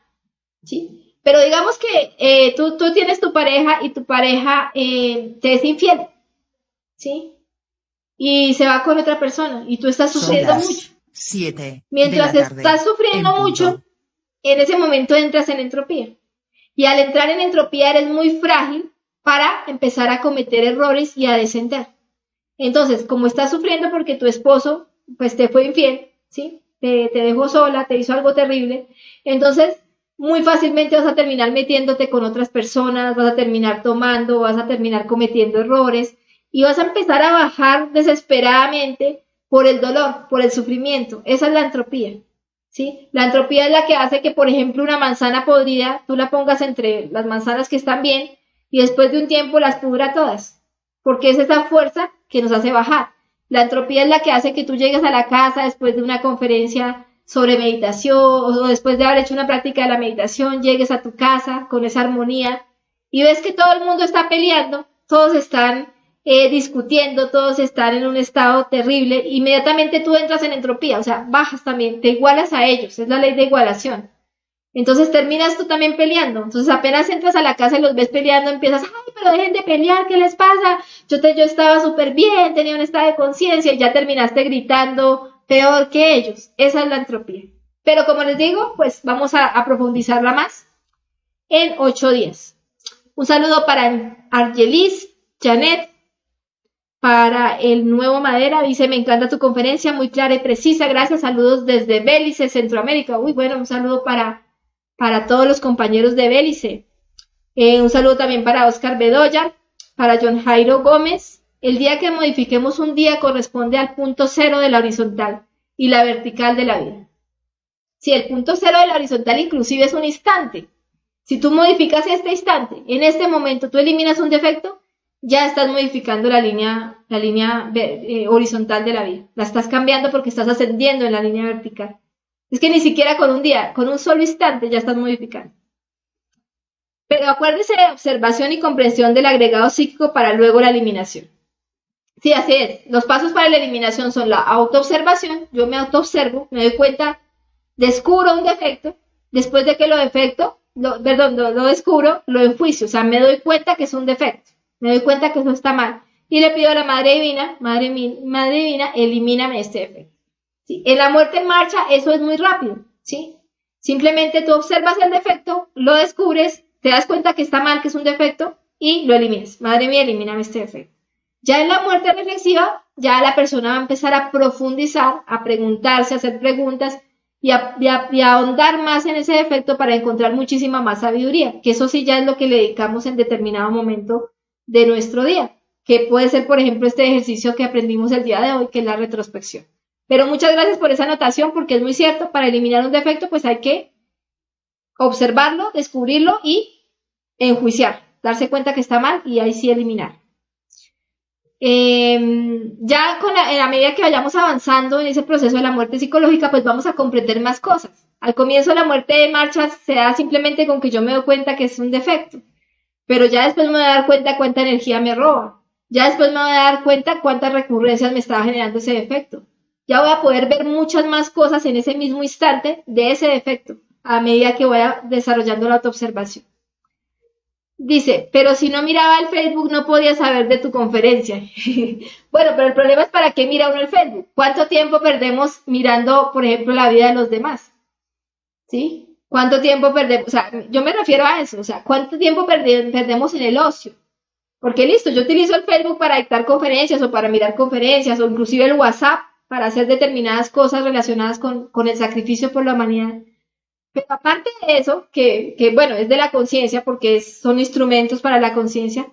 ¿sí? Pero digamos que tú tienes tu pareja y tu pareja te es infiel, ¿sí? Y se va con otra persona y tú estás Son sufriendo mucho. las 7 de Mientras la tarde. estás sufriendo En punto. mucho, en ese momento entras en entropía. Y al entrar en entropía eres muy frágil para empezar a cometer errores y a descender. Entonces, como estás sufriendo porque tu esposo pues te fue infiel, ¿sí? Te dejó sola, te hizo algo terrible, entonces muy fácilmente vas a terminar metiéndote con otras personas, vas a terminar tomando, vas a terminar cometiendo errores y vas a empezar a bajar desesperadamente por el dolor, por el sufrimiento. Esa es la entropía, ¿sí? La entropía es la que hace que, por ejemplo, una manzana podrida, tú la pongas entre las manzanas que están bien y después de un tiempo las pudra todas, porque es esa fuerza que nos hace bajar. La entropía es la que hace que tú llegues a la casa después de una conferencia sobre meditación o después de haber hecho una práctica de la meditación, llegues a tu casa con esa armonía y ves que todo el mundo está peleando, todos están discutiendo, todos están en un estado terrible, inmediatamente tú entras en entropía, o sea, bajas también, te igualas a ellos, es la ley de igualación. Entonces terminas tú también peleando. Entonces apenas entras a la casa y los ves peleando, empiezas, ay, pero dejen de pelear, ¿qué les pasa? Yo estaba súper bien, tenía un estado de conciencia y ya terminaste gritando peor que ellos. Esa es la entropía. Pero como les digo, pues vamos a profundizarla más en 8 días. Un saludo para Argelis, Janet, para el nuevo Madera, dice, me encanta tu conferencia, muy clara y precisa, gracias, saludos desde Belice, Centroamérica. Uy, bueno, un saludo para todos los compañeros de Belice. Un saludo también para Oscar Bedoya, para John Jairo Gómez. El día que modifiquemos un día corresponde al punto cero de la horizontal y la vertical de la vida. Si el punto cero de la horizontal inclusive es un instante, si tú modificas este instante, en este momento tú eliminas un defecto, ya estás modificando la línea horizontal de la vida. La estás cambiando porque estás ascendiendo en la línea vertical. Es que ni siquiera con un día, con un solo instante ya estás modificando. Pero acuérdese de observación y comprensión del agregado psíquico para luego la eliminación. Sí, así es. Los pasos para la eliminación son la autoobservación. Yo me autoobservo, me doy cuenta, descubro un defecto. Después de que lo descubro, lo enjuicio. O sea, me doy cuenta que es un defecto. Me doy cuenta que eso está mal. Y le pido a la Madre Divina, Madre Divina, elimíname este defecto. ¿Sí? En la muerte en marcha, eso es muy rápido. ¿Sí? Simplemente tú observas el defecto, lo descubres, te das cuenta que está mal, que es un defecto, y lo eliminas. Madre mía, elimíname este defecto. Ya en la muerte reflexiva, ya la persona va a empezar a profundizar, a preguntarse, a hacer preguntas y a ahondar más en ese defecto para encontrar muchísima más sabiduría, que eso sí ya es lo que le dedicamos en determinado momento de nuestro día, que puede ser, por ejemplo, este ejercicio que aprendimos el día de hoy, que es la retrospección. Pero muchas gracias por esa anotación, porque es muy cierto, para eliminar un defecto, pues hay que observarlo, descubrirlo y enjuiciar, darse cuenta que está mal y ahí sí eliminar. Ya en la medida que vayamos avanzando en ese proceso de la muerte psicológica, pues vamos a comprender más cosas. Al comienzo la muerte de marcha se da simplemente con que yo me doy cuenta que es un defecto, pero ya después me voy a dar cuenta cuánta energía me roba, ya después me voy a dar cuenta cuántas recurrencias me estaba generando ese defecto. Ya voy a poder ver muchas más cosas en ese mismo instante de ese defecto, a medida que voy desarrollando la autoobservación. Dice, pero si no miraba el Facebook no podía saber de tu conferencia. Bueno, pero el problema es para qué mira uno el Facebook. ¿Cuánto tiempo perdemos mirando, por ejemplo, la vida de los demás? ¿Sí? ¿Cuánto tiempo perdemos? O sea, yo me refiero a eso. O sea, ¿cuánto tiempo perdemos en el ocio? Porque listo, yo utilizo el Facebook para dictar conferencias o para mirar conferencias o inclusive el WhatsApp para hacer determinadas cosas relacionadas con el sacrificio por la humanidad. Pero aparte de eso, que bueno, es de la conciencia porque son instrumentos para la conciencia,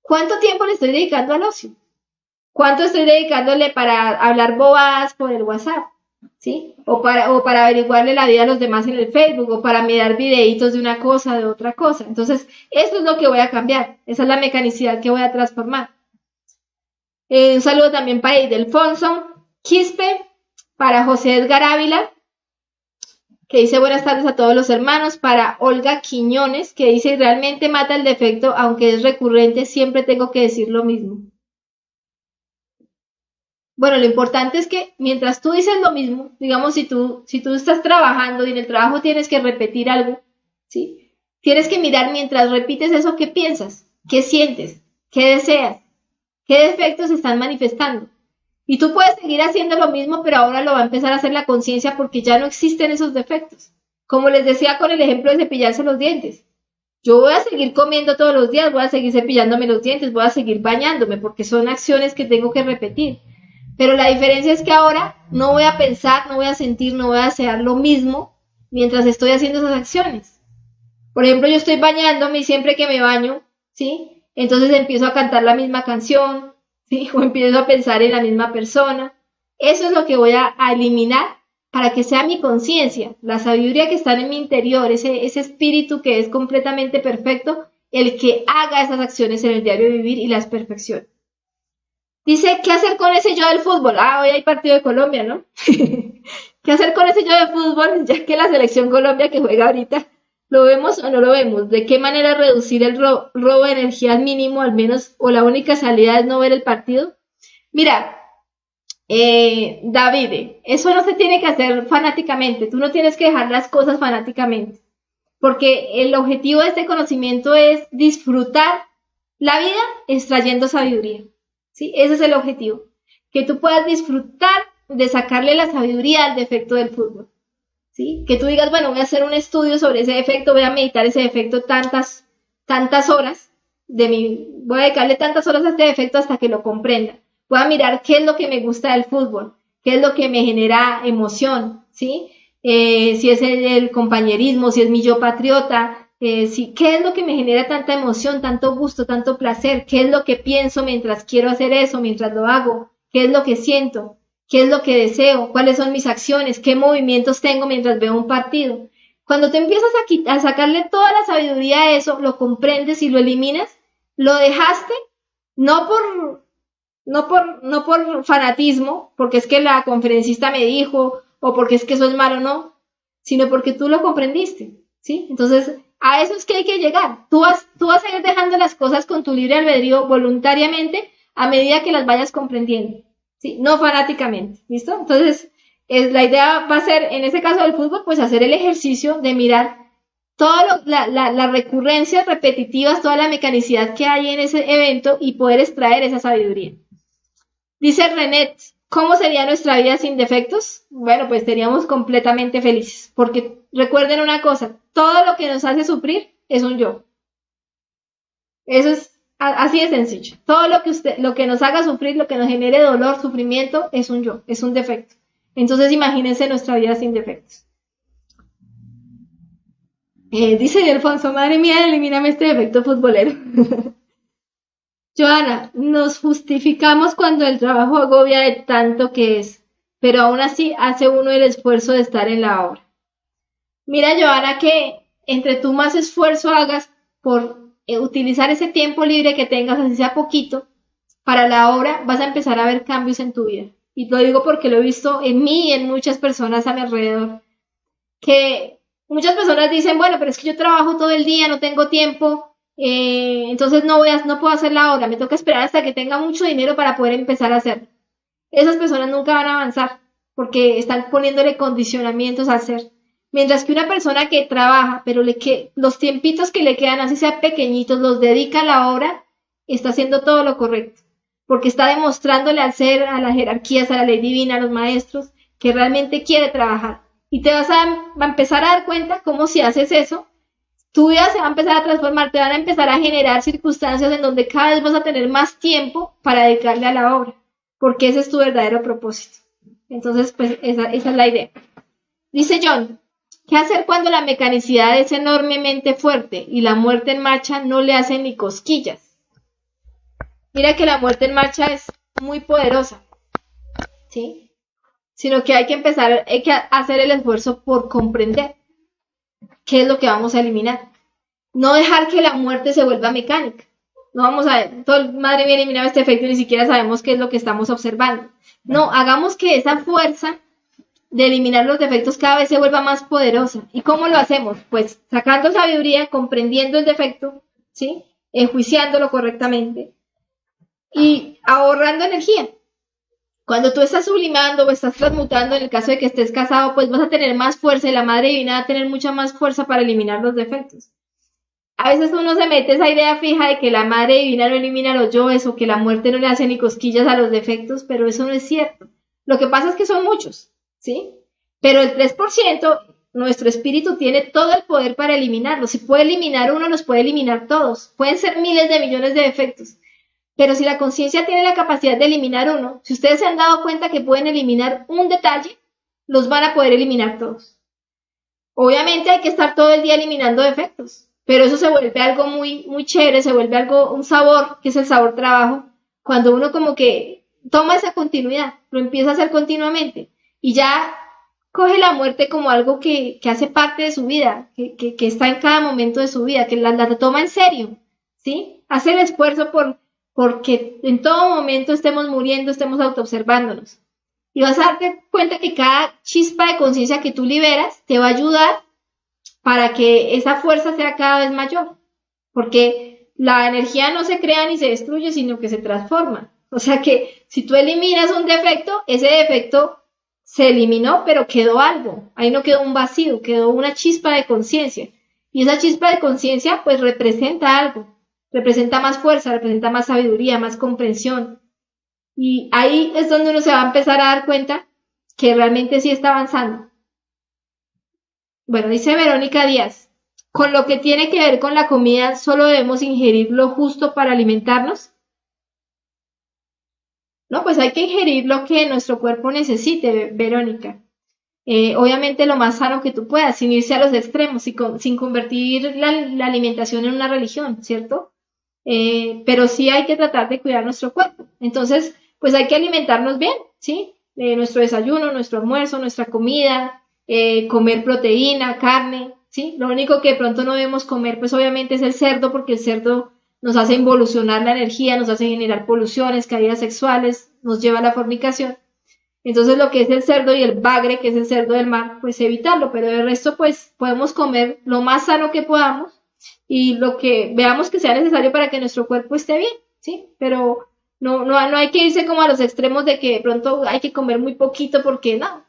¿cuánto tiempo le estoy dedicando al ocio? ¿Cuánto estoy dedicándole para hablar bobadas por el WhatsApp? ¿Sí? O para averiguarle la vida a los demás en el Facebook, o para mirar videitos de una cosa, de otra cosa. Entonces, eso es lo que voy a cambiar. Esa es la mecanicidad que voy a transformar. Un saludo también para Idelfonso Quispe, para José Edgar Ávila, que dice buenas tardes a todos los hermanos, para Olga Quiñones, que dice realmente mata el defecto, aunque es recurrente, siempre tengo que decir lo mismo. Bueno, lo importante es que mientras tú dices lo mismo, digamos, si tú estás trabajando y en el trabajo tienes que repetir algo, ¿sí? Tienes que mirar mientras repites eso, ¿qué piensas? ¿Qué sientes? ¿Qué deseas? ¿Qué defectos se están manifestando? Y tú puedes seguir haciendo lo mismo, pero ahora lo va a empezar a hacer la conciencia porque ya no existen esos defectos. Como les decía con el ejemplo de cepillarse los dientes. Yo voy a seguir comiendo todos los días, voy a seguir cepillándome los dientes, voy a seguir bañándome porque son acciones que tengo que repetir. Pero la diferencia es que ahora no voy a pensar, no voy a sentir, no voy a desear lo mismo mientras estoy haciendo esas acciones. Por ejemplo, yo estoy bañándome y siempre que me baño, ¿sí? Entonces empiezo a cantar la misma canción, ¿sí? O empiezo a pensar en la misma persona. Eso es lo que voy a eliminar para que sea mi conciencia, la sabiduría que está en mi interior, ese espíritu que es completamente perfecto, el que haga esas acciones en el diario vivir y las perfeccione. Dice, ¿qué hacer con ese yo del fútbol? Ah, hoy hay partido de Colombia, ¿no? ¿Qué hacer con ese yo de fútbol? Ya que la selección Colombia que juega ahorita, ¿lo vemos o no lo vemos? ¿De qué manera reducir el robo de energía al mínimo, al menos, o la única salida es no ver el partido? Mira, David, eso no se tiene que hacer fanáticamente, tú no tienes que dejar las cosas fanáticamente, porque el objetivo de este conocimiento es disfrutar la vida extrayendo sabiduría, ¿sí? Ese es el objetivo, que tú puedas disfrutar de sacarle la sabiduría al defecto del fútbol, ¿sí? Que tú digas, bueno, voy a hacer un estudio sobre ese defecto, voy a meditar ese defecto tantas horas, voy a dedicarle tantas horas a este defecto hasta que lo comprenda. Voy a mirar qué es lo que me gusta del fútbol, qué es lo que me genera emoción, ¿sí? Si es el compañerismo, si es mi yo patriota, qué es lo que me genera tanta emoción, tanto gusto, tanto placer, qué es lo que pienso mientras quiero hacer eso, mientras lo hago, qué es lo que siento, qué es lo que deseo, cuáles son mis acciones, qué movimientos tengo mientras veo un partido. Cuando te empiezas a sacarle toda la sabiduría a eso, lo comprendes y lo eliminas, lo dejaste no por fanatismo, porque es que la conferencista me dijo, o porque es que eso es malo, no, sino porque tú lo comprendiste, ¿sí? Entonces, a eso es que hay que llegar. Tú vas a ir dejando las cosas con tu libre albedrío voluntariamente a medida que las vayas comprendiendo, ¿sí? No fanáticamente, ¿listo? Entonces, la idea va a ser, en ese caso del fútbol, pues hacer el ejercicio de mirar todas las recurrencias repetitivas, toda la mecanicidad que hay en ese evento y poder extraer esa sabiduría. Dice René, ¿cómo sería nuestra vida sin defectos? Bueno, pues seríamos completamente felices, porque recuerden una cosa, todo lo que nos hace sufrir es un yo. Eso es así de sencillo. Todo lo que nos haga sufrir, lo que nos genere dolor, sufrimiento, es un yo, es un defecto. Entonces imagínense nuestra vida sin defectos. Dice Alfonso, madre mía, elimíname este defecto futbolero. Joana, nos justificamos cuando el trabajo agobia de tanto que es, pero aún así hace uno el esfuerzo de estar en la obra. Mira, Joana, que entre tú más esfuerzo hagas por utilizar ese tiempo libre que tengas, así sea poquito, para la obra, vas a empezar a ver cambios en tu vida. Y lo digo porque lo he visto en mí y en muchas personas a mi alrededor, que muchas personas dicen, bueno, pero es que yo trabajo todo el día, no tengo tiempo, entonces no puedo hacer la obra, me toca esperar hasta que tenga mucho dinero para poder empezar a hacerlo. Esas personas nunca van a avanzar porque están poniéndole condicionamientos a hacer. Mientras que una persona que trabaja, pero los tiempitos que le quedan, así sean pequeñitos, los dedica a la obra, está haciendo todo lo correcto. Porque está demostrándole al ser, a las jerarquías, a la ley divina, a los maestros, que realmente quiere trabajar. Y te vas a empezar a dar cuenta cómo si haces eso, tu vida se va a empezar a transformar, te van a empezar a generar circunstancias en donde cada vez vas a tener más tiempo para dedicarle a la obra, porque ese es tu verdadero propósito. Entonces, pues esa es la idea. Dice John, ¿qué hacer cuando la mecanicidad es enormemente fuerte y la muerte en marcha no le hace ni cosquillas? Mira que la muerte en marcha es muy poderosa, ¿sí? Sino que hay que hacer el esfuerzo por comprender qué es lo que vamos a eliminar. No dejar que la muerte se vuelva mecánica. No vamos a ver, madre mía, eliminaba este efecto y ni siquiera sabemos qué es lo que estamos observando. No, hagamos que esa fuerza de eliminar los defectos cada vez se vuelva más poderosa. ¿Y cómo lo hacemos? Pues sacando sabiduría, comprendiendo el defecto, ¿sí? Enjuiciándolo correctamente y ahorrando energía. Cuando tú estás sublimando o estás transmutando, en el caso de que estés casado, pues vas a tener más fuerza y la Madre Divina va a tener mucha más fuerza para eliminar los defectos. A veces uno se mete esa idea fija de que la Madre Divina no elimina los yoes o que la muerte no le hace ni cosquillas a los defectos, pero eso no es cierto. Lo que pasa es que son muchos, ¿sí? Pero el 3%, nuestro espíritu tiene todo el poder para eliminarlos. Si puede eliminar uno, los puede eliminar todos. Pueden ser miles de millones de defectos. Pero si la conciencia tiene la capacidad de eliminar uno, si ustedes se han dado cuenta que pueden eliminar un detalle, los van a poder eliminar todos. Obviamente hay que estar todo el día eliminando defectos, pero eso se vuelve algo muy, muy chévere, se vuelve algo, un sabor, que es el sabor trabajo, cuando uno como que toma esa continuidad, lo empieza a hacer continuamente y ya coge la muerte como algo que hace parte de su vida, que está en cada momento de su vida, que la toma en serio, ¿sí? Hace el esfuerzo porque en todo momento estemos muriendo, estemos autoobservándonos. Y vas a darte cuenta que cada chispa de conciencia que tú liberas te va a ayudar para que esa fuerza sea cada vez mayor. Porque la energía no se crea ni se destruye, sino que se transforma. O sea que si tú eliminas un defecto, ese defecto se eliminó, pero quedó algo. Ahí no quedó un vacío, quedó una chispa de conciencia. Y esa chispa de conciencia pues representa algo. Representa más fuerza, representa más sabiduría, más comprensión. Y ahí es donde uno se va a empezar a dar cuenta que realmente sí está avanzando. Bueno, dice Verónica Díaz, con lo que tiene que ver con la comida, ¿solo debemos ingerir lo justo para alimentarnos? No, pues hay que ingerir lo que nuestro cuerpo necesite, Verónica. Obviamente lo más sano que tú puedas, sin irse a los extremos, sin convertir la alimentación en una religión, ¿cierto? Pero sí hay que tratar de cuidar nuestro cuerpo. Entonces, pues hay que alimentarnos bien, ¿sí? Nuestro desayuno, nuestro almuerzo, nuestra comida, comer proteína, carne, ¿sí? Lo único que de pronto no debemos comer, pues obviamente es el cerdo, porque el cerdo nos hace involucionar la energía, nos hace generar poluciones, caídas sexuales, nos lleva a la fornicación. Entonces lo que es el cerdo y el bagre, que es el cerdo del mar, pues evitarlo, pero de resto pues podemos comer lo más sano que podamos y lo que veamos que sea necesario para que nuestro cuerpo esté bien, ¿sí? Pero no hay que irse como a los extremos de que de pronto hay que comer muy poquito porque no,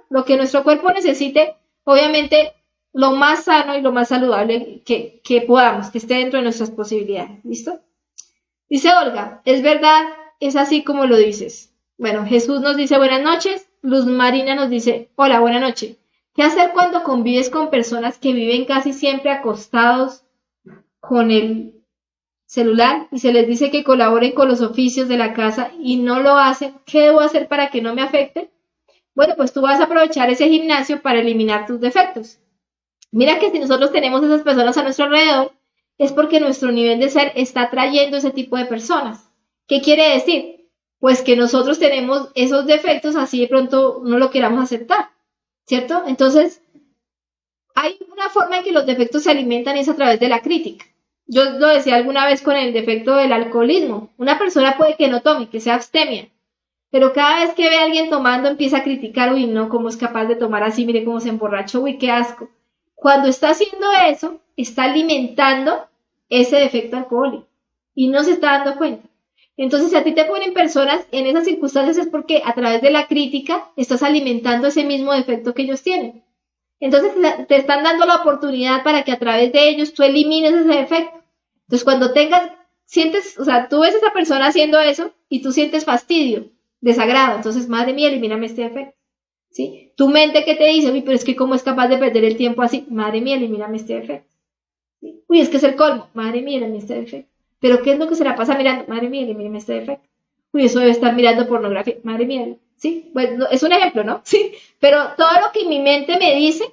lo que nuestro cuerpo necesite, obviamente lo más sano y lo más saludable que podamos, que esté dentro de nuestras posibilidades, ¿listo? Dice Olga, es verdad, es así como lo dices. Bueno, Jesús nos dice buenas noches, Luz Marina nos dice, hola, buenas noches. ¿Qué hacer cuando convives con personas que viven casi siempre acostados con el celular y se les dice que colaboren con los oficios de la casa y no lo hacen? ¿Qué debo hacer para que no me afecte? Bueno, pues tú vas a aprovechar ese gimnasio para eliminar tus defectos. Mira que si nosotros tenemos esas personas a nuestro alrededor, es porque nuestro nivel de ser está atrayendo ese tipo de personas. ¿Qué quiere decir? Pues que nosotros tenemos esos defectos, así de pronto no lo queramos aceptar, ¿cierto? Entonces, hay una forma en que los defectos se alimentan y es a través de la crítica. Yo lo decía alguna vez con el defecto del alcoholismo. Una persona puede que no tome, que sea abstemia, pero cada vez que ve a alguien tomando empieza a criticar, uy, no, cómo es capaz de tomar así, mire cómo se emborrachó, uy, qué asco. Cuando está haciendo eso, está alimentando ese defecto alcohólico y no se está dando cuenta. Entonces, si a ti te ponen personas en esas circunstancias es porque a través de la crítica estás alimentando ese mismo defecto que ellos tienen. Entonces, te están dando la oportunidad para que a través de ellos tú elimines ese defecto. Entonces, cuando sientes, o sea, tú ves a esa persona haciendo eso y tú sientes fastidio, desagrado. Entonces, madre mía, elimíname este defecto. ¿Sí? Tu mente que te dice, uy, pero es que cómo es capaz de perder el tiempo así, madre mía, elimíname este defecto. ¿Sí? Uy, es que es el colmo, madre mía, elimíname este defecto. Pero ¿qué es lo que se la pasa mirando? Madre mía, elimíname este defecto. Uy, eso debe estar mirando pornografía, madre mía, ¿sí? Bueno, es un ejemplo, ¿no? Sí, pero todo lo que mi mente me dice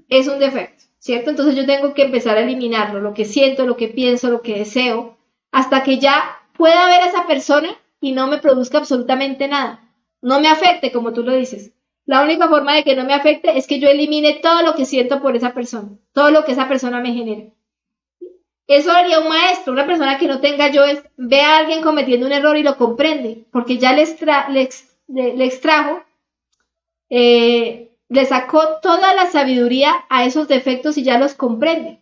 es un defecto, ¿cierto? Entonces yo tengo que empezar a eliminarlo, lo que siento, lo que pienso, lo que deseo, hasta que ya pueda ver a esa persona y no me produzca absolutamente nada. No me afecte, como tú lo dices. La única forma de que no me afecte es que yo elimine todo lo que siento por esa persona, todo lo que esa persona me genera. Eso haría un maestro, una persona que no tenga yo, ve a alguien cometiendo un error y lo comprende, porque ya le extrajo, le sacó toda la sabiduría a esos defectos y ya los comprende.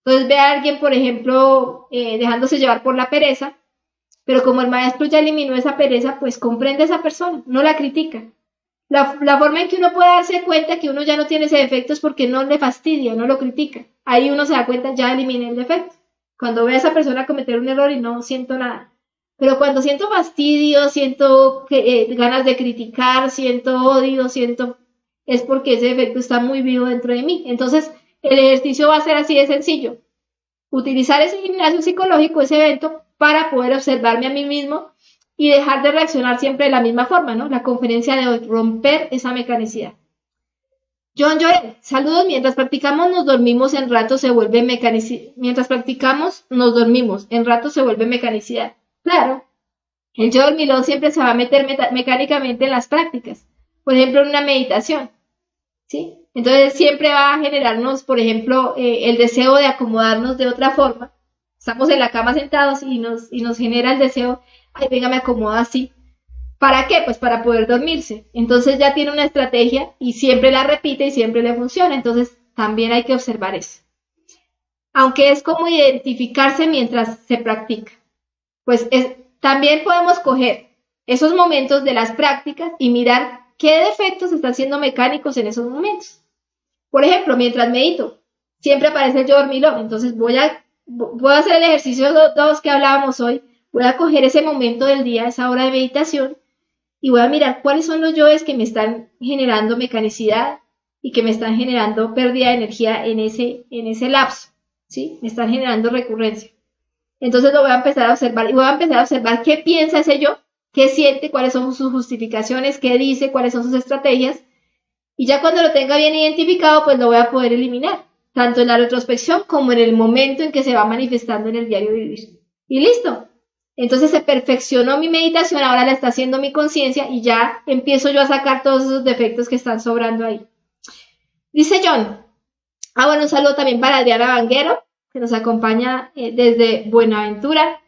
Entonces ve a alguien, por ejemplo, dejándose llevar por la pereza, Pero como el maestro ya eliminó esa pereza, pues comprende a esa persona, no la critica. La forma en que uno puede darse cuenta que uno ya no tiene ese defecto es porque no le fastidia, no lo critica. Ahí uno se da cuenta, ya eliminé el defecto. Cuando ve a esa persona cometer un error y no siento nada. Pero cuando siento fastidio, siento ganas de criticar, siento odio, es porque ese defecto está muy vivo dentro de mí. Entonces, el ejercicio va a ser así de sencillo. Utilizar ese gimnasio psicológico, ese evento, para poder observarme a mí mismo y dejar de reaccionar siempre de la misma forma, ¿no? La conferencia de hoy, romper esa mecanicidad. John Joel, saludos. Mientras practicamos nos dormimos, en rato se vuelve mecanicidad. Mientras practicamos nos dormimos, en rato se vuelve mecanicidad. Claro, el yo dormilón siempre se va a meter mecánicamente en las prácticas. Por ejemplo, en una meditación, ¿sí? Entonces siempre va a generarnos, por ejemplo, el deseo de acomodarnos de otra forma. Estamos en la cama sentados y nos genera el deseo, ay, venga, me acomodo así. ¿Para qué? Pues para poder dormirse. Entonces ya tiene una estrategia y siempre la repite y siempre le funciona. Entonces también hay que observar eso. Aunque es como identificarse mientras se practica. Pues también podemos coger esos momentos de las prácticas y mirar qué defectos están siendo mecánicos en esos momentos. Por ejemplo, mientras medito, siempre aparece el yo dormilón. Entonces voy a hacer el ejercicio 2 que hablábamos hoy. Voy a coger ese momento del día, esa hora de meditación, y voy a mirar cuáles son los yoes que me están generando mecanicidad y que me están generando pérdida de energía en ese lapso, ¿sí? Me están generando recurrencia. Entonces lo voy a empezar a observar y voy a empezar a observar qué piensa ese yo, qué siente, cuáles son sus justificaciones, qué dice, cuáles son sus estrategias. Y ya cuando lo tenga bien identificado, pues lo voy a poder eliminar, tanto en la retrospección como en el momento en que se va manifestando en el diario vivir. Y listo. Entonces se perfeccionó mi meditación, ahora la está haciendo mi conciencia y ya empiezo yo a sacar todos esos defectos que están sobrando ahí. Dice John. Bueno, un saludo también para Adriana Vanguero, que nos acompaña desde Buenaventura.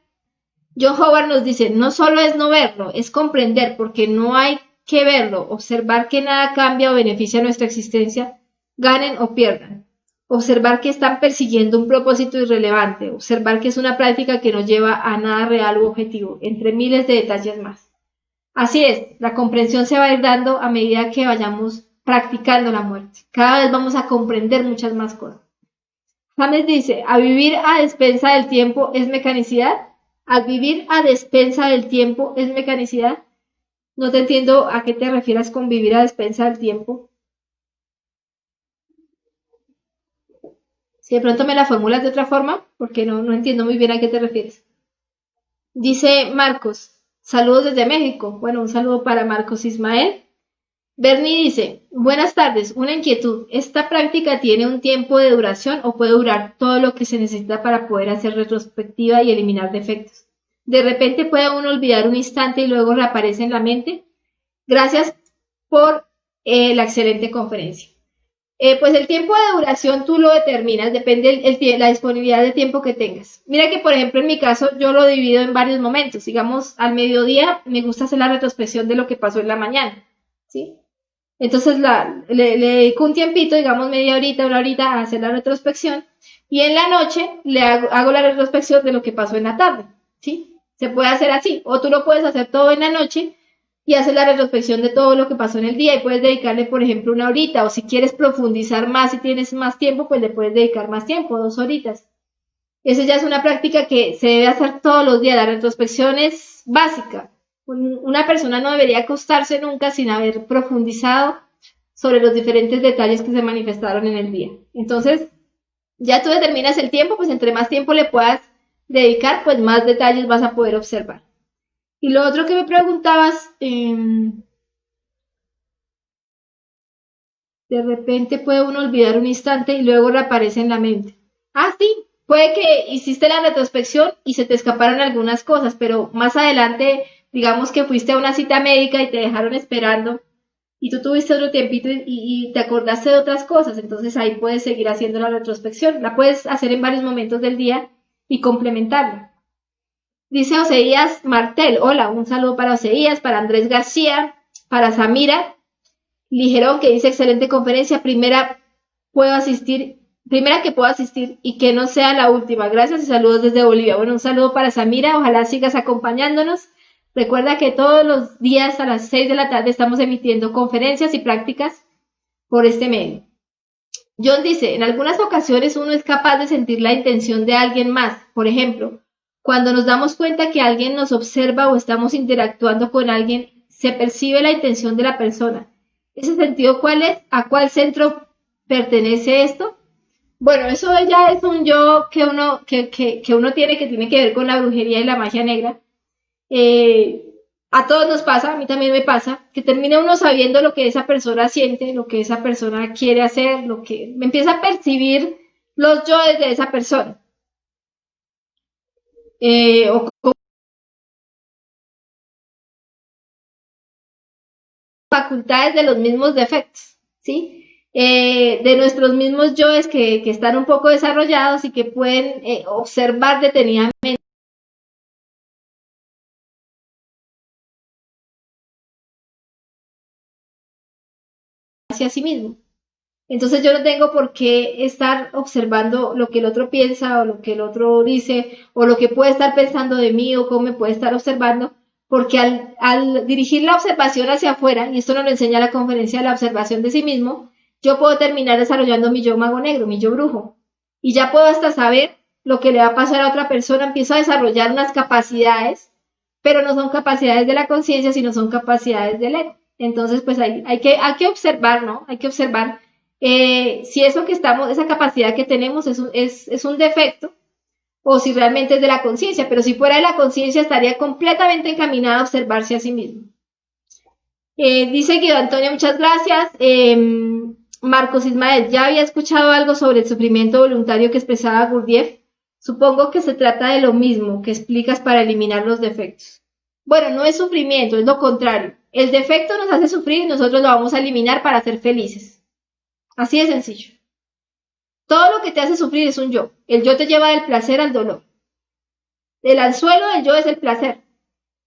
John Howard nos dice, no solo es no verlo, es comprender, porque no hay que verlo, observar que nada cambia o beneficia nuestra existencia, ganen o pierdan. Observar que están persiguiendo un propósito irrelevante, observar que es una práctica que no lleva a nada real u objetivo, entre miles de detalles más. Así es, la comprensión se va a ir dando a medida que vayamos practicando la muerte. Cada vez vamos a comprender muchas más cosas. James dice, ¿a vivir a despensa del tiempo es mecanicidad? ¿Al vivir a despensa del tiempo es mecanicidad? No te entiendo a qué te refieras con vivir a despensa del tiempo. Si de pronto me la formulas de otra forma, porque no entiendo muy bien a qué te refieres. Dice Marcos, saludos desde México. Bueno, un saludo para Marcos Ismael. Bernie dice, buenas tardes, una inquietud. ¿Esta práctica tiene un tiempo de duración o puede durar todo lo que se necesita para poder hacer retrospectiva y eliminar defectos? ¿De repente puede uno olvidar un instante y luego reaparece en la mente? Gracias por la excelente conferencia. Pues el tiempo de duración tú lo determinas, depende la disponibilidad de tiempo que tengas. Mira que, por ejemplo, en mi caso, yo lo divido en varios momentos. Digamos, al mediodía me gusta hacer la retrospección de lo que pasó en la mañana, ¿sí? Entonces le dedico un tiempito, digamos media horita, una horita a hacer la retrospección y en la noche hago la retrospección de lo que pasó en la tarde, ¿sí? Se puede hacer así, o tú lo puedes hacer todo en la noche y hacer la retrospección de todo lo que pasó en el día y puedes dedicarle, por ejemplo, una horita, o si quieres profundizar más y tienes más tiempo, pues le puedes dedicar más tiempo, 2 horitas. Esa ya es una práctica que se debe hacer todos los días, la retrospección es básica. Una persona no debería acostarse nunca sin haber profundizado sobre los diferentes detalles que se manifestaron en el día. Entonces, ya tú determinas el tiempo, pues entre más tiempo le puedas dedicar, pues más detalles vas a poder observar. Y lo otro que me preguntabas, de repente puede uno olvidar un instante y luego reaparece en la mente. Ah, sí, puede que hiciste la retrospección y se te escaparon algunas cosas, pero más adelante, digamos que fuiste a una cita médica y te dejaron esperando y tú tuviste otro tiempito y te acordaste de otras cosas, entonces ahí puedes seguir haciendo la retrospección. La puedes hacer en varios momentos del día y complementarla. Dice Oseías Martel, hola, un saludo para Oseías, para Andrés García, para Samira Ligerón, que dice excelente conferencia, primera puedo asistir primera que pueda asistir y que no sea la última. Gracias y saludos desde Bolivia. Bueno, un saludo para Samira, ojalá sigas acompañándonos. Recuerda que todos los días a las 6 de la tarde estamos emitiendo conferencias y prácticas por este medio. John dice, en algunas ocasiones uno es capaz de sentir la intención de alguien más. Por ejemplo, cuando nos damos cuenta que alguien nos observa o estamos interactuando con alguien, se percibe la intención de la persona. ¿Ese sentido cuál es? ¿A cuál centro pertenece esto? Bueno, eso ya es un yo que uno tiene que ver con la brujería y la magia negra. A todos nos pasa, a mí también me pasa, que termina uno sabiendo lo que esa persona siente, lo que esa persona quiere hacer, lo que me empieza a percibir los yoes de esa persona. O facultades de los mismos defectos, ¿sí? De nuestros mismos yoes que están un poco desarrollados y que pueden observar detenidamente hacia sí mismo. Entonces yo no tengo por qué estar observando lo que el otro piensa o lo que el otro dice o lo que puede estar pensando de mí o cómo me puede estar observando, porque al dirigir la observación hacia afuera, y esto nos lo enseña la conferencia de la observación de sí mismo, yo puedo terminar desarrollando mi yo mago negro, mi yo brujo, y ya puedo hasta saber lo que le va a pasar a otra persona, empiezo a desarrollar unas capacidades, pero no son capacidades de la conciencia, sino son capacidades del ego. Entonces, pues hay que observar, ¿no? Hay que observar si eso que estamos, esa capacidad que tenemos es un defecto o si realmente es de la conciencia, pero si fuera de la conciencia estaría completamente encaminada a observarse a sí mismo. Dice Guido Antonio, muchas gracias. Marcos Ismael, ya había escuchado algo sobre el sufrimiento voluntario que expresaba Gurdjieff. Supongo que se trata de lo mismo que explicas para eliminar los defectos. Bueno, no es sufrimiento, es lo contrario. El defecto nos hace sufrir y nosotros lo vamos a eliminar para ser felices. Así de sencillo. Todo lo que te hace sufrir es un yo. El yo te lleva del placer al dolor. El anzuelo del yo es el placer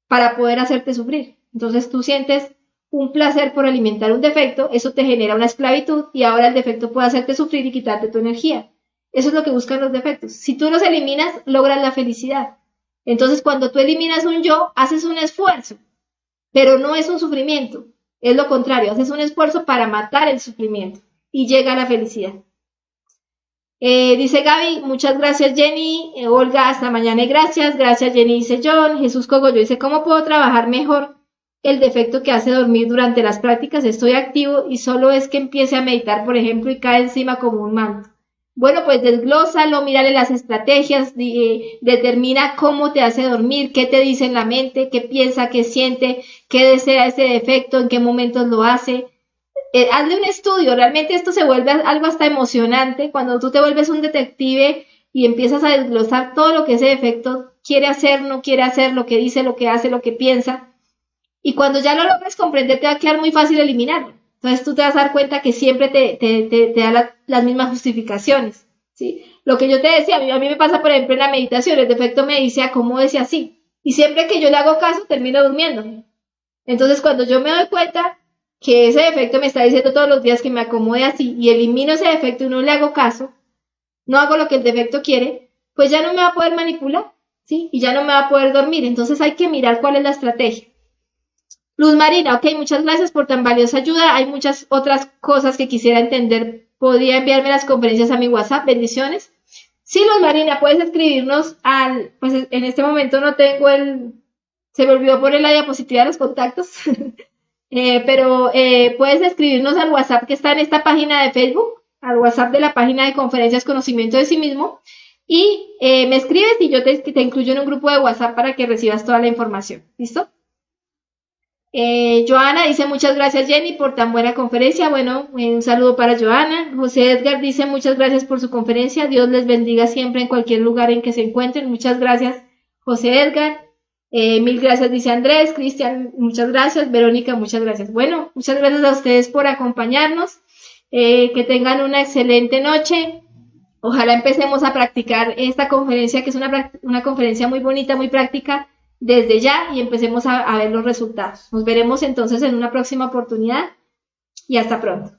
para poder hacerte sufrir. Entonces tú sientes un placer por alimentar un defecto, eso te genera una esclavitud y ahora el defecto puede hacerte sufrir y quitarte tu energía. Eso es lo que buscan los defectos. Si tú los eliminas, logras la felicidad. Entonces cuando tú eliminas un yo, haces un esfuerzo, pero no es un sufrimiento. Es lo contrario, haces un esfuerzo para matar el sufrimiento y llega a la felicidad. Dice Gaby, muchas gracias Jenny. Olga, hasta mañana y gracias. Gracias Jenny, dice John. Jesús Cogollo dice, ¿cómo puedo trabajar mejor el defecto que hace dormir durante las prácticas? Estoy activo y solo es que empiece a meditar, por ejemplo, y cae encima como un manto. Bueno, pues desglósalo, mírale las estrategias, determina cómo te hace dormir, qué te dice en la mente, qué piensa, qué siente, qué desea ese defecto, en qué momentos lo hace. Hazle un estudio, realmente esto se vuelve algo hasta emocionante cuando tú te vuelves un detective y empiezas a desglosar todo lo que ese defecto quiere hacer, no quiere hacer, lo que dice, lo que hace, lo que piensa, y cuando ya lo logres comprender te va a quedar muy fácil eliminarlo. Entonces tú te vas a dar cuenta que siempre te da las mismas justificaciones, ¿sí? Lo que yo te decía, a mí me pasa por ejemplo en la meditación, el defecto me dice acomódese así, y siempre que yo le hago caso termino durmiendo. Entonces cuando yo me doy cuenta que ese defecto me está diciendo todos los días que me acomode así y elimino ese defecto y no le hago caso, no hago lo que el defecto quiere, pues ya no me va a poder manipular, ¿sí? Y ya no me va a poder dormir. Entonces hay que mirar cuál es la estrategia. Luz Marina, ok, muchas gracias por tan valiosa ayuda. Hay muchas otras cosas que quisiera entender. ¿Podría enviarme las conferencias a mi WhatsApp? Bendiciones. Sí, Luz Marina, puedes escribirnos pues en este momento no tengo se me olvidó poner la diapositiva de los contactos. Pero puedes escribirnos al WhatsApp que está en esta página de Facebook, al WhatsApp de la página de conferencias Conocimiento de sí mismo, y me escribes y yo te incluyo en un grupo de WhatsApp para que recibas toda la información. ¿Listo? Joana dice muchas gracias Jenny por tan buena conferencia. Bueno, un saludo para Joana. José Edgar dice muchas gracias por su conferencia. Dios les bendiga siempre en cualquier lugar en que se encuentren. Muchas gracias José Edgar. Mil gracias, dice Andrés. Cristian, muchas gracias. Verónica, muchas gracias. Bueno, muchas gracias a ustedes por acompañarnos. Que tengan una excelente noche. Ojalá empecemos a practicar esta conferencia, que es una conferencia muy bonita, muy práctica, desde ya y empecemos a ver los resultados. Nos veremos entonces en una próxima oportunidad y hasta pronto.